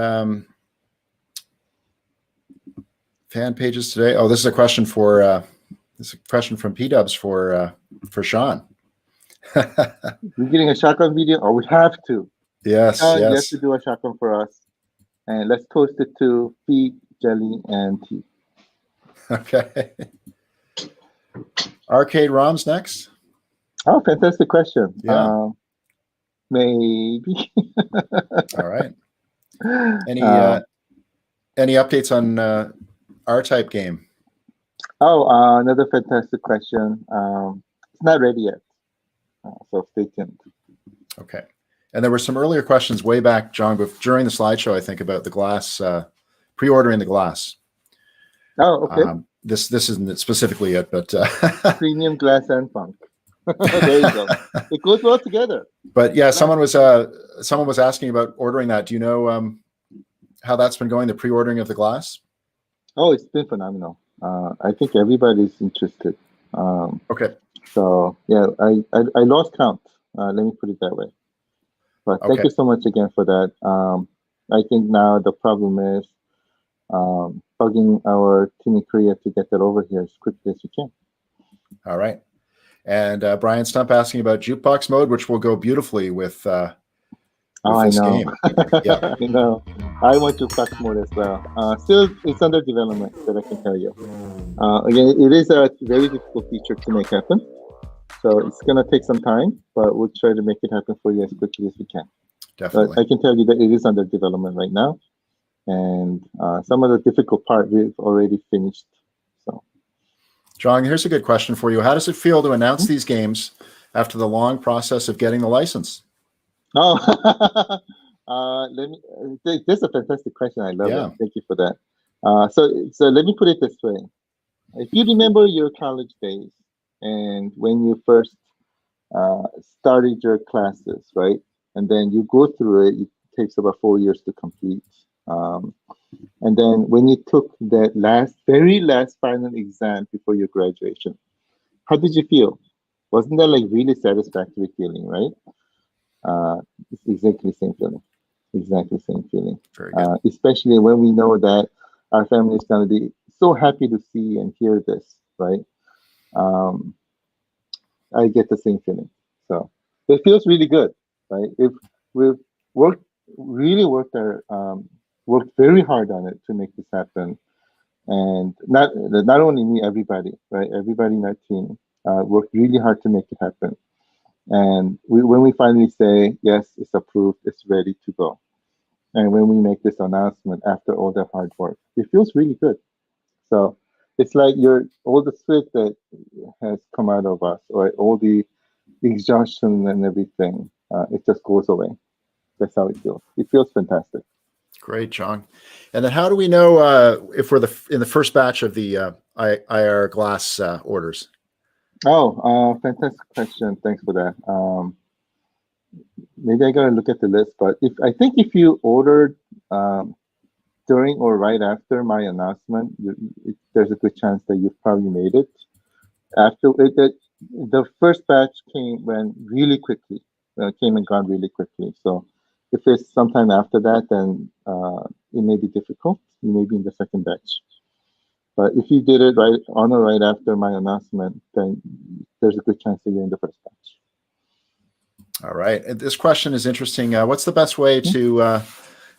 fan pages today. Oh, this is a question from P-Dubs for Sean. We're getting a shotgun video. Oh, we have to. Yes. You have to do a shotgun for us, and let's toast it to feet, jelly, and tea. Okay. Arcade ROMs next. Oh, fantastic question. Yeah. Maybe. All right. Any updates on R-Type game? Oh, another fantastic question. It's not ready yet, so stay tuned. Okay. And there were some earlier questions way back, John, during the slideshow, I think, about the glass, pre-ordering the glass. Oh, okay. This isn't specifically it, but premium glass and funk. There you go. It goes well together. But yeah, someone was asking about ordering that. Do you know how that's been going? The pre-ordering of the glass? Oh, it's been phenomenal. I think everybody's interested. Okay. So yeah, I lost count. Let me put it that way. But thank you so much again for that. I think now the problem is bugging our team in Korea to get that over here as quickly as we can. All right. And Brian Stump asking about jukebox mode, which will go beautifully with this game. Yeah. I know. I want jukebox mode as well. Still, it's under development, that I can tell you. Again, it is a very difficult feature to make happen. So it's going to take some time, but we'll try to make it happen for you as quickly as we can. Definitely. But I can tell you that it is under development right now. And some of the difficult part we've already finished. So, John, here's a good question for you. How does it feel to announce these games after the long process of getting the license? Oh, Let me. This is a fantastic question. I love Yeah. it. Thank you for that. So let me put it this way. If you remember your college days and when you first started your classes, right? And then you go through it, it takes about 4 years to complete. And then when you took that very last final exam before your graduation, how did you feel? Wasn't that like really satisfactory feeling, right? It's exactly the same feeling. Exactly the same feeling. Very good. Especially when we know that our family is going to be so happy to see and hear this, right? Um, I get the same feeling. So it feels really good, right? If we've worked really worked very hard on it to make this happen, and not only me, everybody, right? Everybody in our team worked really hard to make it happen. And when we finally say yes, it's approved, it's ready to go, and when we make this announcement after all that hard work, it feels really good. So it's like all the sweat that has come out of us, or all the exhaustion and everything, it just goes away. That's how it feels. It feels fantastic. Great, John. And then how do we know if we're in the first batch of the IR glass orders? Oh, fantastic question. Thanks for that. Maybe I gotta look at the list, but I think if you ordered during or right after my announcement, there's a good chance that you've probably made it. After the first batch went really quickly, came and gone really quickly. So if it's sometime after that, then it may be difficult. You may be in the second batch. But if you did it right on or right after my announcement, then there's a good chance that you're in the first batch. All right. And this question is interesting. What's the best way to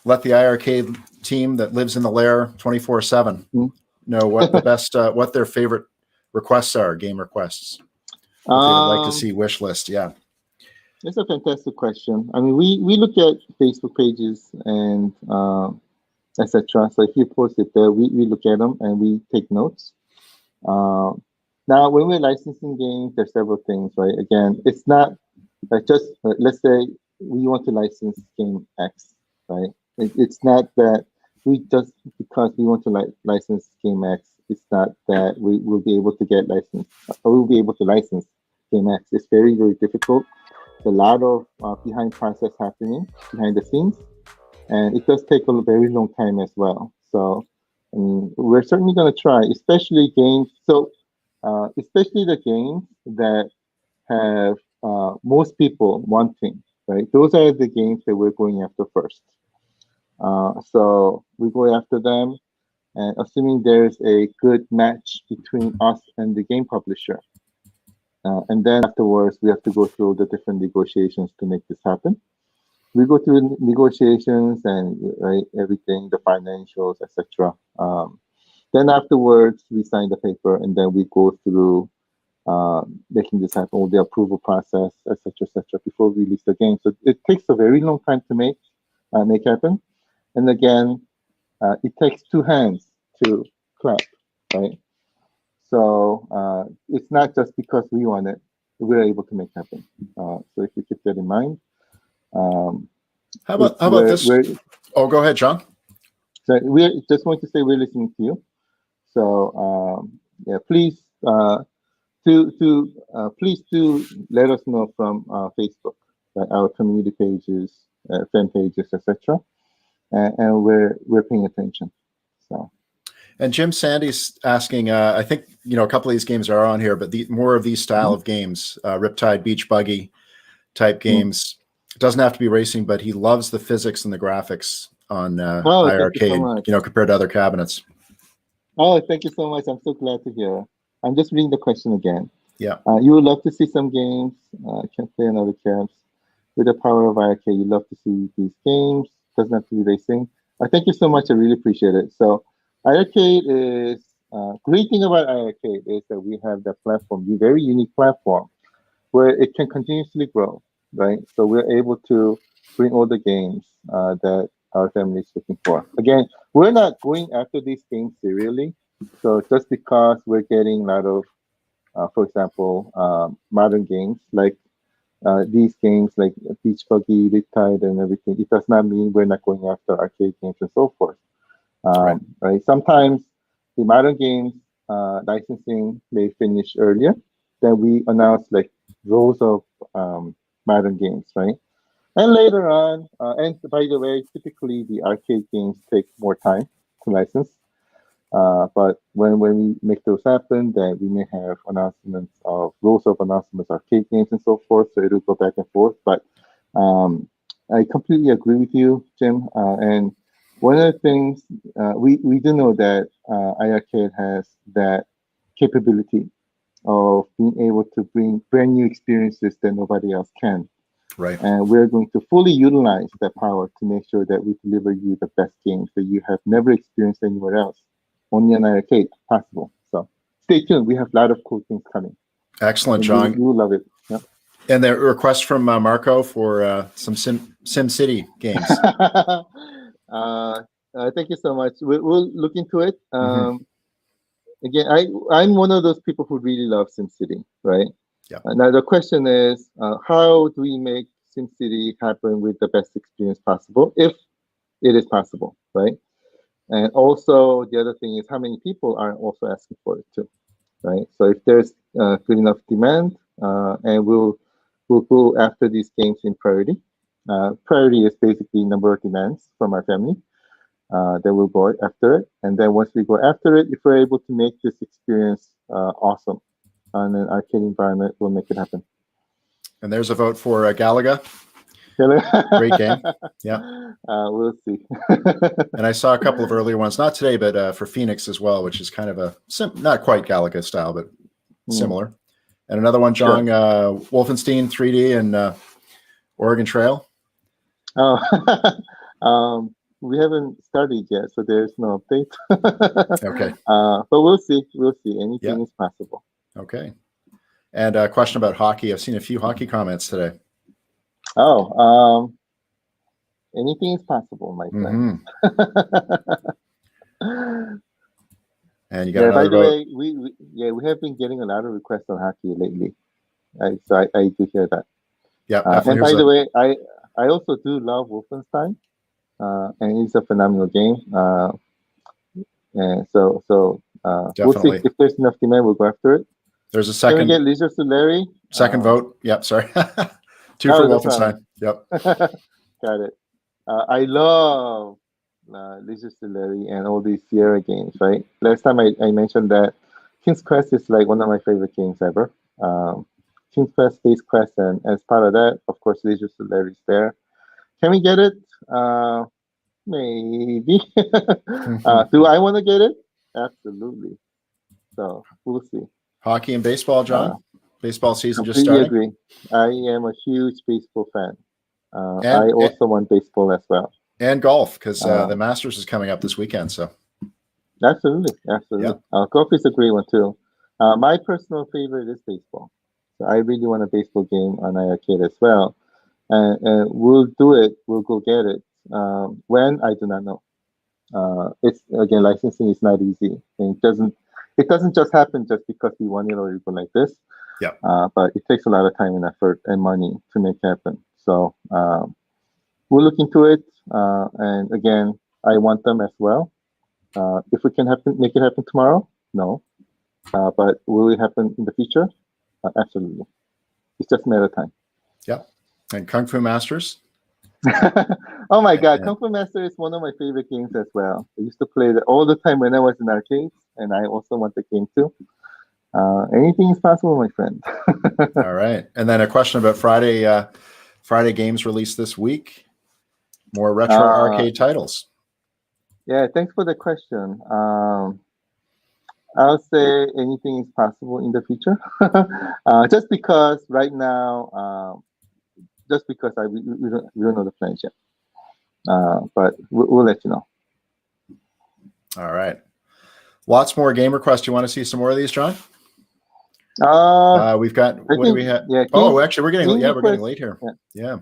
let the iiRcade team that lives in the lair 24/7 know what the best, what their favorite requests are, game requests? What they would like to see wish list. Yeah. That's a fantastic question. I mean, we look at Facebook pages and etc. So if you post it there, we look at them and we take notes. Now, when we're licensing games, there's several things, right? Again, it's not just, let's say we want to license game X, right? It's not that because we want to license game X, it's not that we will be able to get licensed, or we'll be able to license game X. It's very, very difficult. There's a lot of behind process happening behind the scenes, and it does take a very long time as well. So, I mean, we're certainly going to try, especially games. So, especially the games that have most people wanting, right? Those are the games that we're going after first. So we go after them, and assuming there's a good match between us and the game publisher. And then afterwards, we have to go through the different negotiations to make this happen. We go through negotiations and everything, the financials, etc. Then afterwards, we sign the paper, and then we go through making this happen, all the approval process, etc., before we release the game. So it takes a very long time to make happen. And again, it takes two hands to clap, right? So it's not just because we want it; we're able to make happen. So if you keep that in mind. How about this? Oh, go ahead, John. So we're just want to say we're listening to you. So yeah, please please do let us know from Facebook, our community pages, fan pages, etc. And we're paying attention. So. And Jim Sandy's asking, I think, a couple of these games are on here, but more of these style of games, Riptide Beach Buggy type games. It doesn't have to be racing, but he loves the physics and the graphics on iiRcade, compared to other cabinets. Oh, thank you so much. I'm so glad to hear. I'm just reading the question again. Yeah. You would love to see some games. Can't play on other cabs. With the power of iiRcade, you love to see these games. Doesn't have to be racing. Thank you so much. I really appreciate it. So iiRcade is, great thing about iiRcade is that we have that platform, the very unique platform, where it can continuously grow, right? So we're able to bring all the games that our family is looking for. Again, we're not going after these games serially. So just because we're getting a lot of, for example, modern games like these games like Beach Buggy, Riptide, and everything, it does not mean we're not going after arcade games and so forth. Right. Sometimes the modern games licensing may finish earlier. Then we announce like rows of modern games, right? And later on, and by the way, typically the arcade games take more time to license. But when we make those happen, then we may have announcements of rows of announcements, arcade games, and so forth. So it'll go back and forth. But I completely agree with you, Jim. And one of the things we do know that iiRcade has that capability of being able to bring brand new experiences that nobody else can. Right. And we're going to fully utilize that power to make sure that we deliver you the best games that you have never experienced anywhere else. Only on iiRcade possible. So stay tuned. We have a lot of cool things coming. Excellent, and John. You will love it. Yeah. And the request from Marco for some Sim City games. Thank you so much. We'll look into it. Again, I'm one of those people who really love SimCity, right? Yeah. Now the question is, how do we make SimCity happen with the best experience possible, if it is possible, right? And also the other thing is how many people are also asking for it too, right? So if there's good enough demand, and we'll go after these games in priority. Priority is basically number of demands from our family. Then we'll go after it. And then once we go after it, if we're able to make this experience awesome on an arcade environment, we'll make it happen. And there's a vote for Galaga. Great game. Yeah. We'll see. And I saw a couple of earlier ones, not today, but for Phoenix as well, which is kind of a not quite Galaga style, but similar. And another one, John, Wolfenstein 3D and Oregon Trail. Oh, we haven't started yet, so there's no update. Okay. But we'll see. We'll see. Anything is possible. Okay. And a question about hockey. I've seen a few hockey comments today. Oh, anything is possible, my friend. And you got by the vote. way, we have been getting a lot of requests on hockey lately. So I do hear that. Yeah. And by the way, I also do love Wolfenstein, and it's a phenomenal game. And so we'll see if there's enough demand. We'll go after it. There's a second. Can we get Leisure to Larry? Second vote. Yep. Sorry. 2 for Wolfenstein. Yep. Got it. I love Leisure to Larry and all these Sierra games, right? Last time I mentioned that King's Quest is like one of my favorite games ever. King's Quest, Space Quest, and as part of that, of course, Leisure to Larry is there. Can we get it? Maybe. Do I want to get it? Absolutely. So we'll see. Hockey and baseball, John. Baseball season just started. Agree. I am a huge baseball fan. I also want baseball as well. And golf, because the Masters is coming up this weekend. So absolutely. Golf is a great one too. My personal favorite is baseball. So I really want a baseball game on iiRcade as well. And we'll do it. We'll go get it. When, I do not know. It's again, licensing is not easy. And it doesn't just happen just because we want it or we go like this. Yeah. But it takes a lot of time and effort and money to make it happen. So we'll look into it. And again, I want them as well. If we can make it happen tomorrow, no. But will it happen in the future? Absolutely. It's just a matter of time. Yeah. And Kung Fu Masters. Oh my God, Kung Fu Master is one of my favorite games as well. I used to play it all the time when I was in arcades, and I also want the game too. Anything is possible, my friend. All right. And then a question about Friday games released this week. More retro arcade titles. Yeah, thanks for the question. I'll say anything is possible in the future. Just because right now, we don't know the plans yet. But we'll let you know. All right. Lots more game requests. You want to see some more of these, John? We've got. What do we have? Yeah, actually, we're getting late here. Yeah.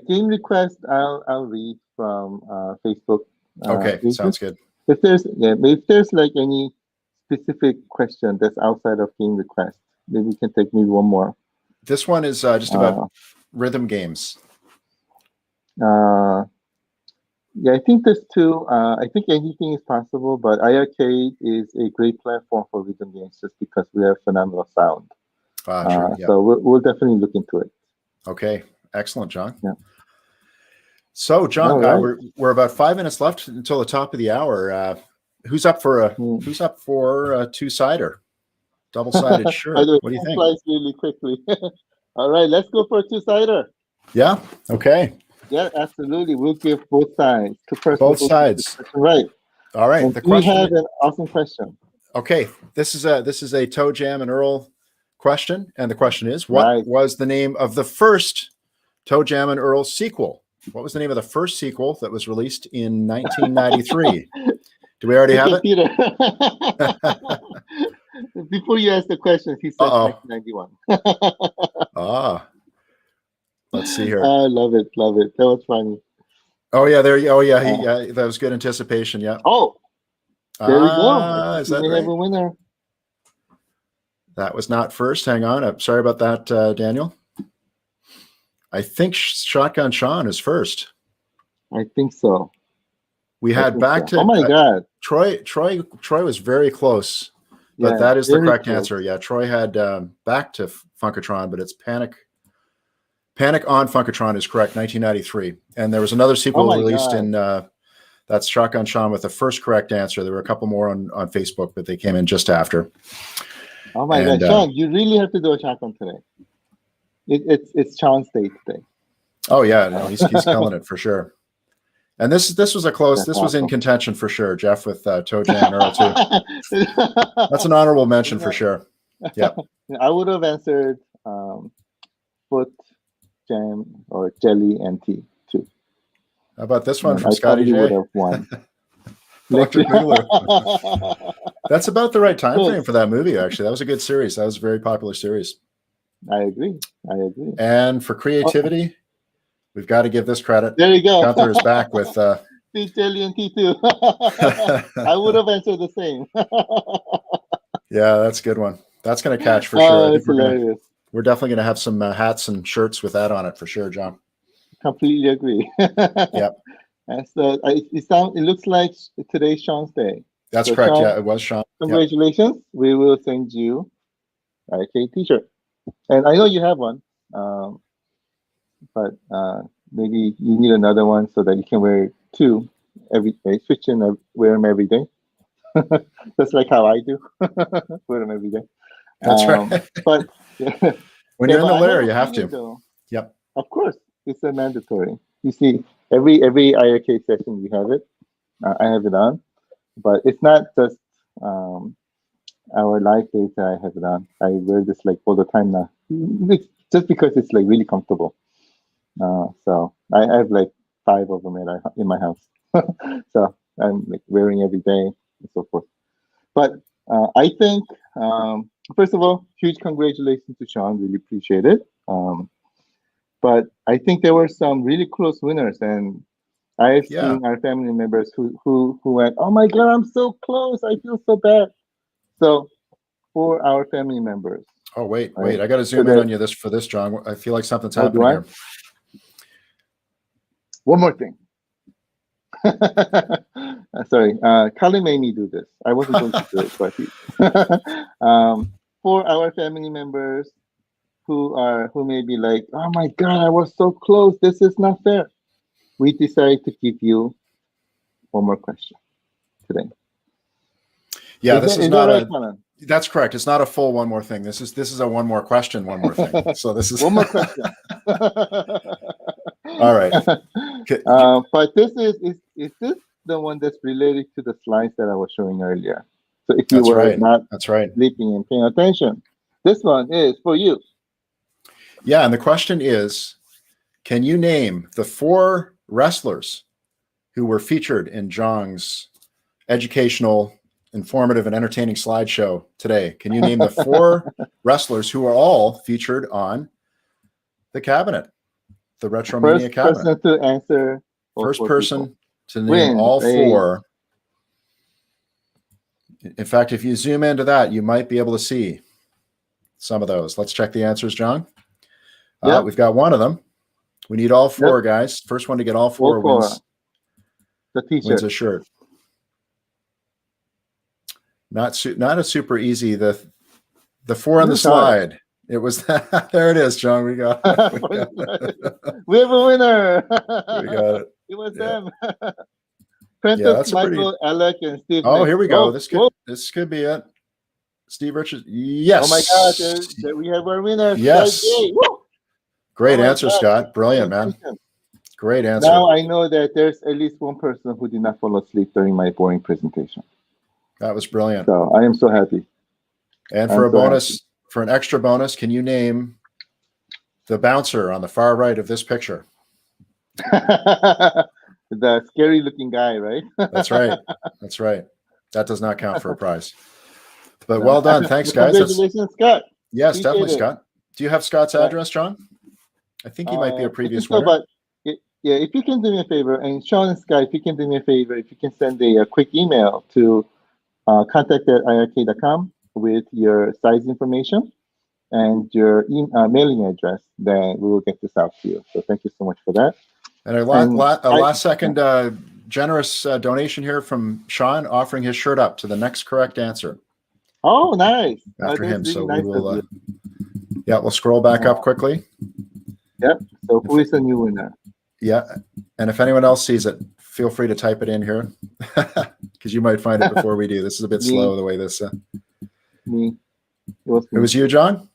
Game request. I'll read from Facebook. Okay, sounds good. If there's like any specific question that's outside of game request, maybe we can take maybe one more. This one is just about rhythm games? Yeah, I think there's two. I think anything is possible, but iiRcade is a great platform for rhythm games just because we have phenomenal sound. True, yeah. So we'll definitely look into it. Okay, excellent, John. Yeah. So, John, right. we're about 5 minutes left until the top of the hour. Who's up for a two-sider, double-sided shirt? By the way, What do you think? Flies really quickly. All right, let's go for a two-sider. Yeah. Okay. Yeah, absolutely. We'll give both sides. Both sides. Right. All right. And The question. We have an awesome question. Okay. This is a Toe Jam and Earl question, and the question is, what was the name of the first Toe Jam and Earl sequel? What was the name of the first sequel that was released in 1993? Do we already have it? Peter. Before you ask the question, he said 1991. Let's see here. I love it. Love it. That was funny. Oh yeah, there. Oh yeah, that was good anticipation. Yeah. Oh, there we go. Is that we right? have a winner. That was not first. Hang on. I'm sorry about that, Daniel. I think Shotgun Sean is first. I think so. We had back to. Oh my God. Troy was very close, but that is the correct answer. Yeah, Troy had back to Funkatron, but it's Panic on Funkatron is correct, 1993. And there was another sequel released in that's Shotgun Sean with the first correct answer. There were a couple more on Facebook, but they came in just after. Oh my God, Sean, you really have to do a shotgun today. It's Sean's day today. Oh yeah, no, he's killing it for sure. And this was a close. This was in contention for sure. Jeff with Toe Jam and Earl too. That's an honorable mention for sure. Yeah. I would have answered Foot Jam or Jelly and Tea too. How about this one from Scotty J? Would have won. That's about the right time frame for that movie. Actually, that was a good series. That was a very popular series. I agree. And for creativity, we've got to give this credit. There you go. Gunther is back with Jelly and Tea too. I would have answered the same. Yeah, that's a good one. That's going to catch for sure. It's hilarious. We're definitely going to have some hats and shirts with that on it for sure, John. Completely agree. Yep. And so it looks like today's Sean's day. That's correct. Sean, it was Sean. Congratulations. Yep. We will send you a t-shirt. And I know you have one, but maybe you need another one so that you can wear two every day. Switch and wear them every day. That's like how I do. Wear them every day. That's right. But when you're in the lair, you have to. Though, yep. Of course, it's a mandatory. You see, every iiRcade session we have it. I have it on, but it's not just our live data. I have it on. I wear this like all the time now, just because it's like really comfortable. So I have like 5 of them in my house. So I'm like wearing every day and so forth. But I think first of all, huge congratulations to Sean. Really appreciate it. But I think there were some really close winners, and I've seen our family members who went, "Oh my God, I'm so close! I feel so bad." So for our family members. Oh wait, I got to zoom in on you for this, John. I feel like something's happening here. One more thing. Sorry, Kali made me do this. I wasn't going to do it, but for our family members who may be like, "Oh my God, I was so close. This is not fair." We decided to give you one more question today. Yeah, this is not a. That's correct. It's not a full one more thing. This is a one more question, one more thing. So this is one more question. All right. But this is this the one that's related to the slides that I was showing earlier? So if you were not sleeping and paying attention, this one is for you. Yeah, and the question is, can you name the 4 wrestlers who were featured in Zhang's educational, informative, and entertaining slideshow today? Can you name the 4 wrestlers who are all featured on the cabinet, the Retromania cabinet? First person to answer. First person to name all 4. In fact, if you zoom into that, you might be able to see some of those. Let's check the answers, John. We've got one of them. We need all four, guys. First one to get all four wins the t-shirt. Wins a shirt. Not a super easy. The four on the slide. It was that. There it is, John. We got it. We have a winner. We got it. It was them. Prentice, Michael, Alec, and Steve. Oh, here we go. This could be it. Steve Richards. Yes. Oh my God! We have our winner. Yes. Great answer, Scott. Brilliant, man. Great answer. Now I know that there's at least one person who did not fall asleep during my boring presentation. That was brilliant. So I am so happy. And for a bonus, for an extra bonus, can you name the bouncer on the far right of this picture? The scary looking guy, right? That's right. That's right. That does not count for a prize. But well done. Thanks, guys. Congratulations, Scott. Yes, definitely, Scott. Do you have Scott's address, John? I think he might be a previous winner. But if you can do me a favor, and Sean and Scott, if you can do me a favor, if you can send a quick email to contact@iiRcade.com with your size information and your mailing address, then we will get this out to you. So thank you so much for that. And a last second generous donation here from Sean, offering his shirt up to the next correct answer. Oh, nice. After him. Really So nice we will, we'll scroll back up quickly. Yep. So who is the new winner? Yeah. And if anyone else sees it, feel free to type it in here because you might find it before we do. This is a bit slow the way this. Me. It was you, John?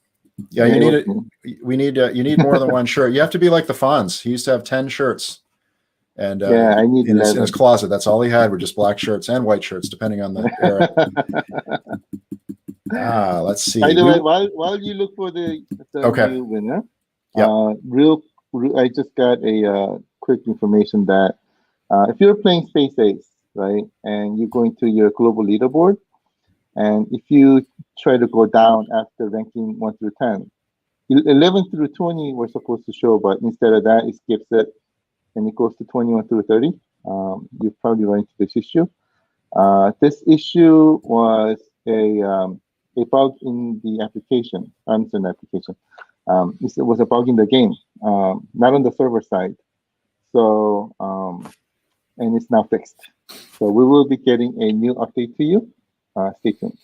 Yeah, you need it. You need more than one shirt. You have to be like the Fonz. He used to have 10 shirts. And I need in his closet. That's all he had were just black shirts and white shirts, depending on the era. Let's see. By the way, while you look for the new winner, I just got a quick information that if you're playing Space Ace, right, and you're going to your global leaderboard, and if you try to go down after ranking 1 through 10, 11 through 20 were supposed to show, but instead of that, it skips it and it goes to 21 through 30. You probably run into this issue. This issue was a bug in the application. Amazon application. It was a bug in the game, not on the server side. So, and it's now fixed. So we will be getting a new update to you. Stay tuned.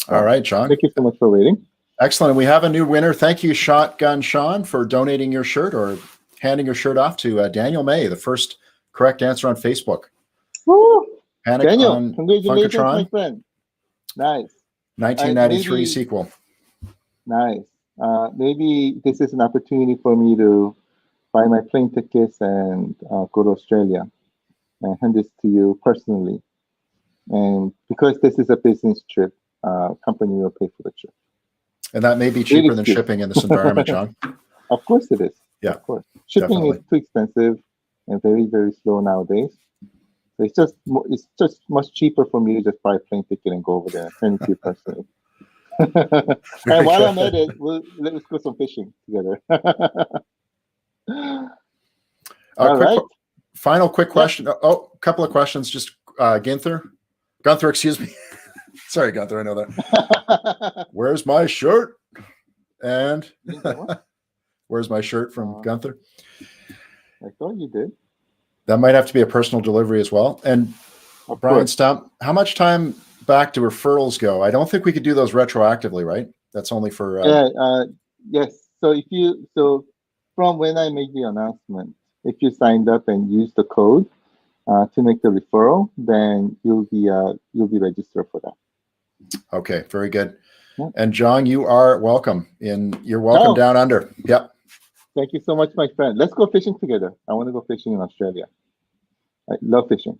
All right, John. Thank you so much for waiting. Excellent. We have a new winner. Thank you, Shotgun Sean, for donating your shirt or handing your shirt off to Daniel May, the first correct answer on Facebook. Woo! Panic Daniel, on congratulations, Funkatron. my friend. Nice. 1993 sequel. Nice. Maybe this is an opportunity for me to buy my plane tickets and go to Australia and hand this to you personally. And because this is a business trip, company will pay for the trip. And that may be cheaper than shipping in this environment, John. Of course it is. Yeah, of course. Shipping is too expensive and very, very slow nowadays. So it's just much cheaper for me to just buy a plane ticket and go over there. Thank you personally. And while I'm at it, let's go some fishing together. Final quick question. Oh, a couple of questions. Just Gunther, excuse me. Sorry, Gunther, I know that. Where's my shirt? And where's my shirt from Gunther? I thought you did. That might have to be a personal delivery as well. And Brian Stump, how much time back do referrals go? I don't think we could do those retroactively, right? That's only for yes. So from when I made the announcement, if you signed up and used the code to make the referral, then you'll be registered for that. Okay, very good. Yeah. And John, you are welcome. You're welcome down under. Yep. Thank you so much, my friend. Let's go fishing together. I want to go fishing in Australia. I love fishing.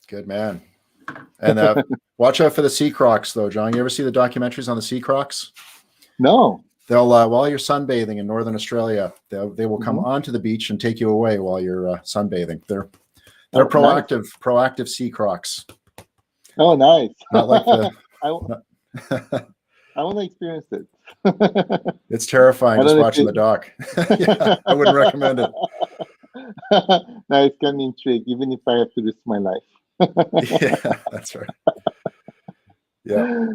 Good man. And watch out for the sea crocs, though, John. You ever see the documentaries on the sea crocs? No. They'll while you're sunbathing in Northern Australia, they will come onto the beach and take you away while you're sunbathing. They're proactive sea crocs. Oh, nice. Not like the. I want to experience it. It's terrifying just watching the doc. Yeah, I wouldn't recommend it. Now it's got me intrigued, even if I have to risk my life. Yeah, that's right. Yeah.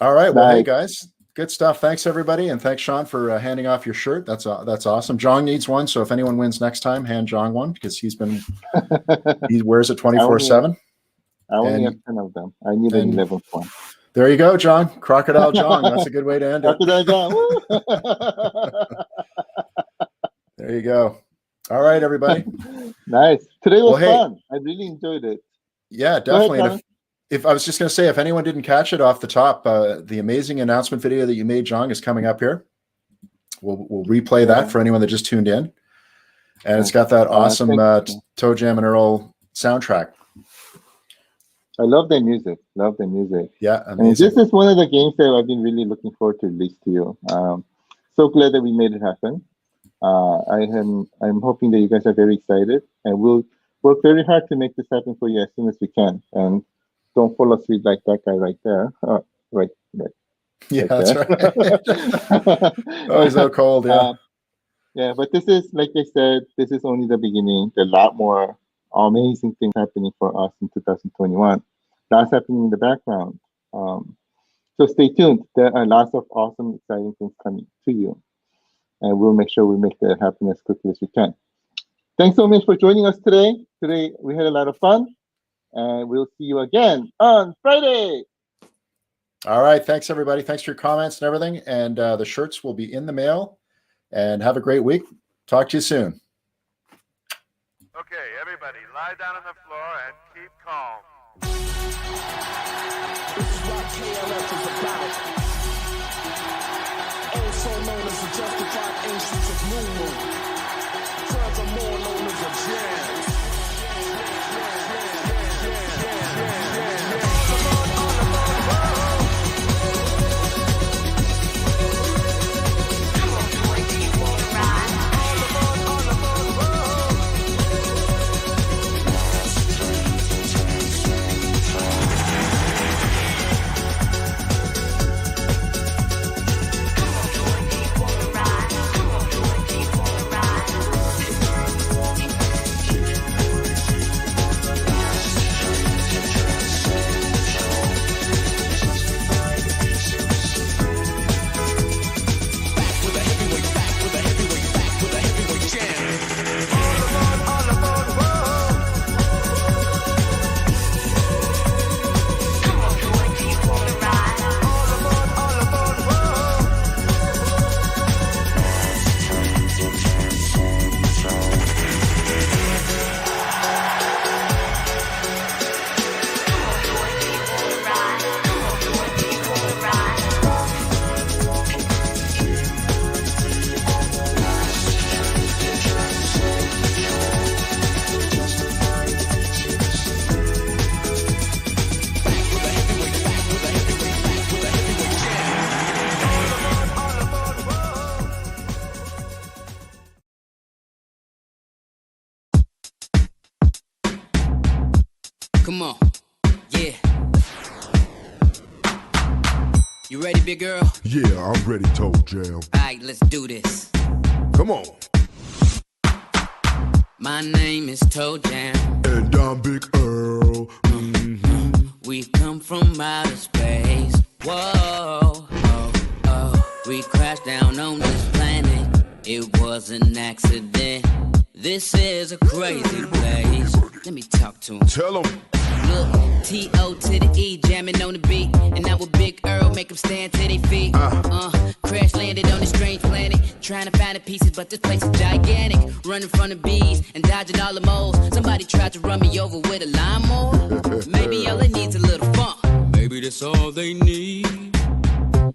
All right. Well, hey guys, Good stuff. Thanks, everybody. And thanks, Sean, for handing off your shirt. That's awesome. Jong needs one. So if anyone wins next time, hand Jong one because he wears it 24/7. I only have 10 of them. I need an 11th one. There you go, John. Crocodile Jong. That's a good way to end it. Crocodile Jong. There you go. All right, everybody. Nice. Today was fun. I really enjoyed it. Yeah, definitely. And if I was just going to say, if anyone didn't catch it off the top, the amazing announcement video that you made, Jong, is coming up here. We'll replay that for anyone that just tuned in. And it's got that awesome Toe Jam and Earl soundtrack. I love their music. Yeah, amazing. And this is one of the games that I've been really looking forward to release to you. So glad that we made it happen. I'm hoping that you guys are very excited, and we'll work very hard to make this happen for you as soon as we can. And don't fall asleep like that guy right there. Right. Yeah, that's right. Oh, he's so cold. Yeah. Yeah, but this is, like I said, this is only the beginning. There's a lot more amazing things happening for us in 2021. That's happening in the background. So stay tuned. There are lots of awesome, exciting things coming to you. And we'll make sure we make that happen as quickly as we can. Thanks so much for joining us today. Today, we had a lot of fun. And we'll see you again on Friday. All right. Thanks, everybody. Thanks for your comments and everything. And the shirts will be in the mail. And have a great week. Talk to you soon. Okay, everybody, lie down on the floor and keep calm. This is what KLF is about. Also known as the justified ancients of Moo, furthermore known as a jam. Come on. Yeah. You ready, big girl? Yeah, I'm ready, Toe Jam. Alright, let's do this. Come on. My name is Toe Jam. And I'm Big Earl. We come from outer space. Whoa. We crashed down on this planet. It was an accident. This is a crazy place. Let me talk to him. Tell him. Look, T.O. to the E, jamming on the beat. And now with Big Earl, make them stand to their feet. Crash landed on this strange planet. Trying to find the pieces, but this place is gigantic. Running from the bees and dodging all the moles. Somebody tried to run me over with a lawnmower. Maybe all it needs a little funk. Maybe that's all they need.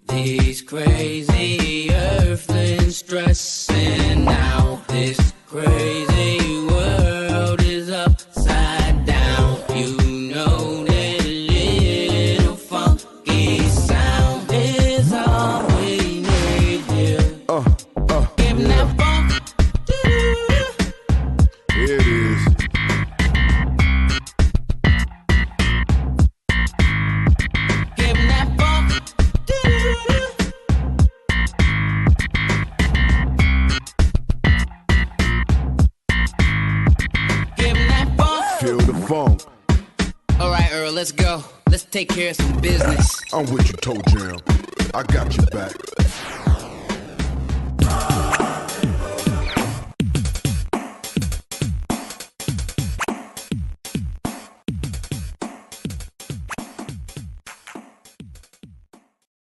These crazy earthlings stressing out. This crazy world is upside down. You know that little funky sound is all we need here. Give me that funk. Here it is. Give me that funk. Give me that funk. Feel the funk. All right, Earl, let's go. Let's take care of some business. I'm with you, Toe Jam. I got your back.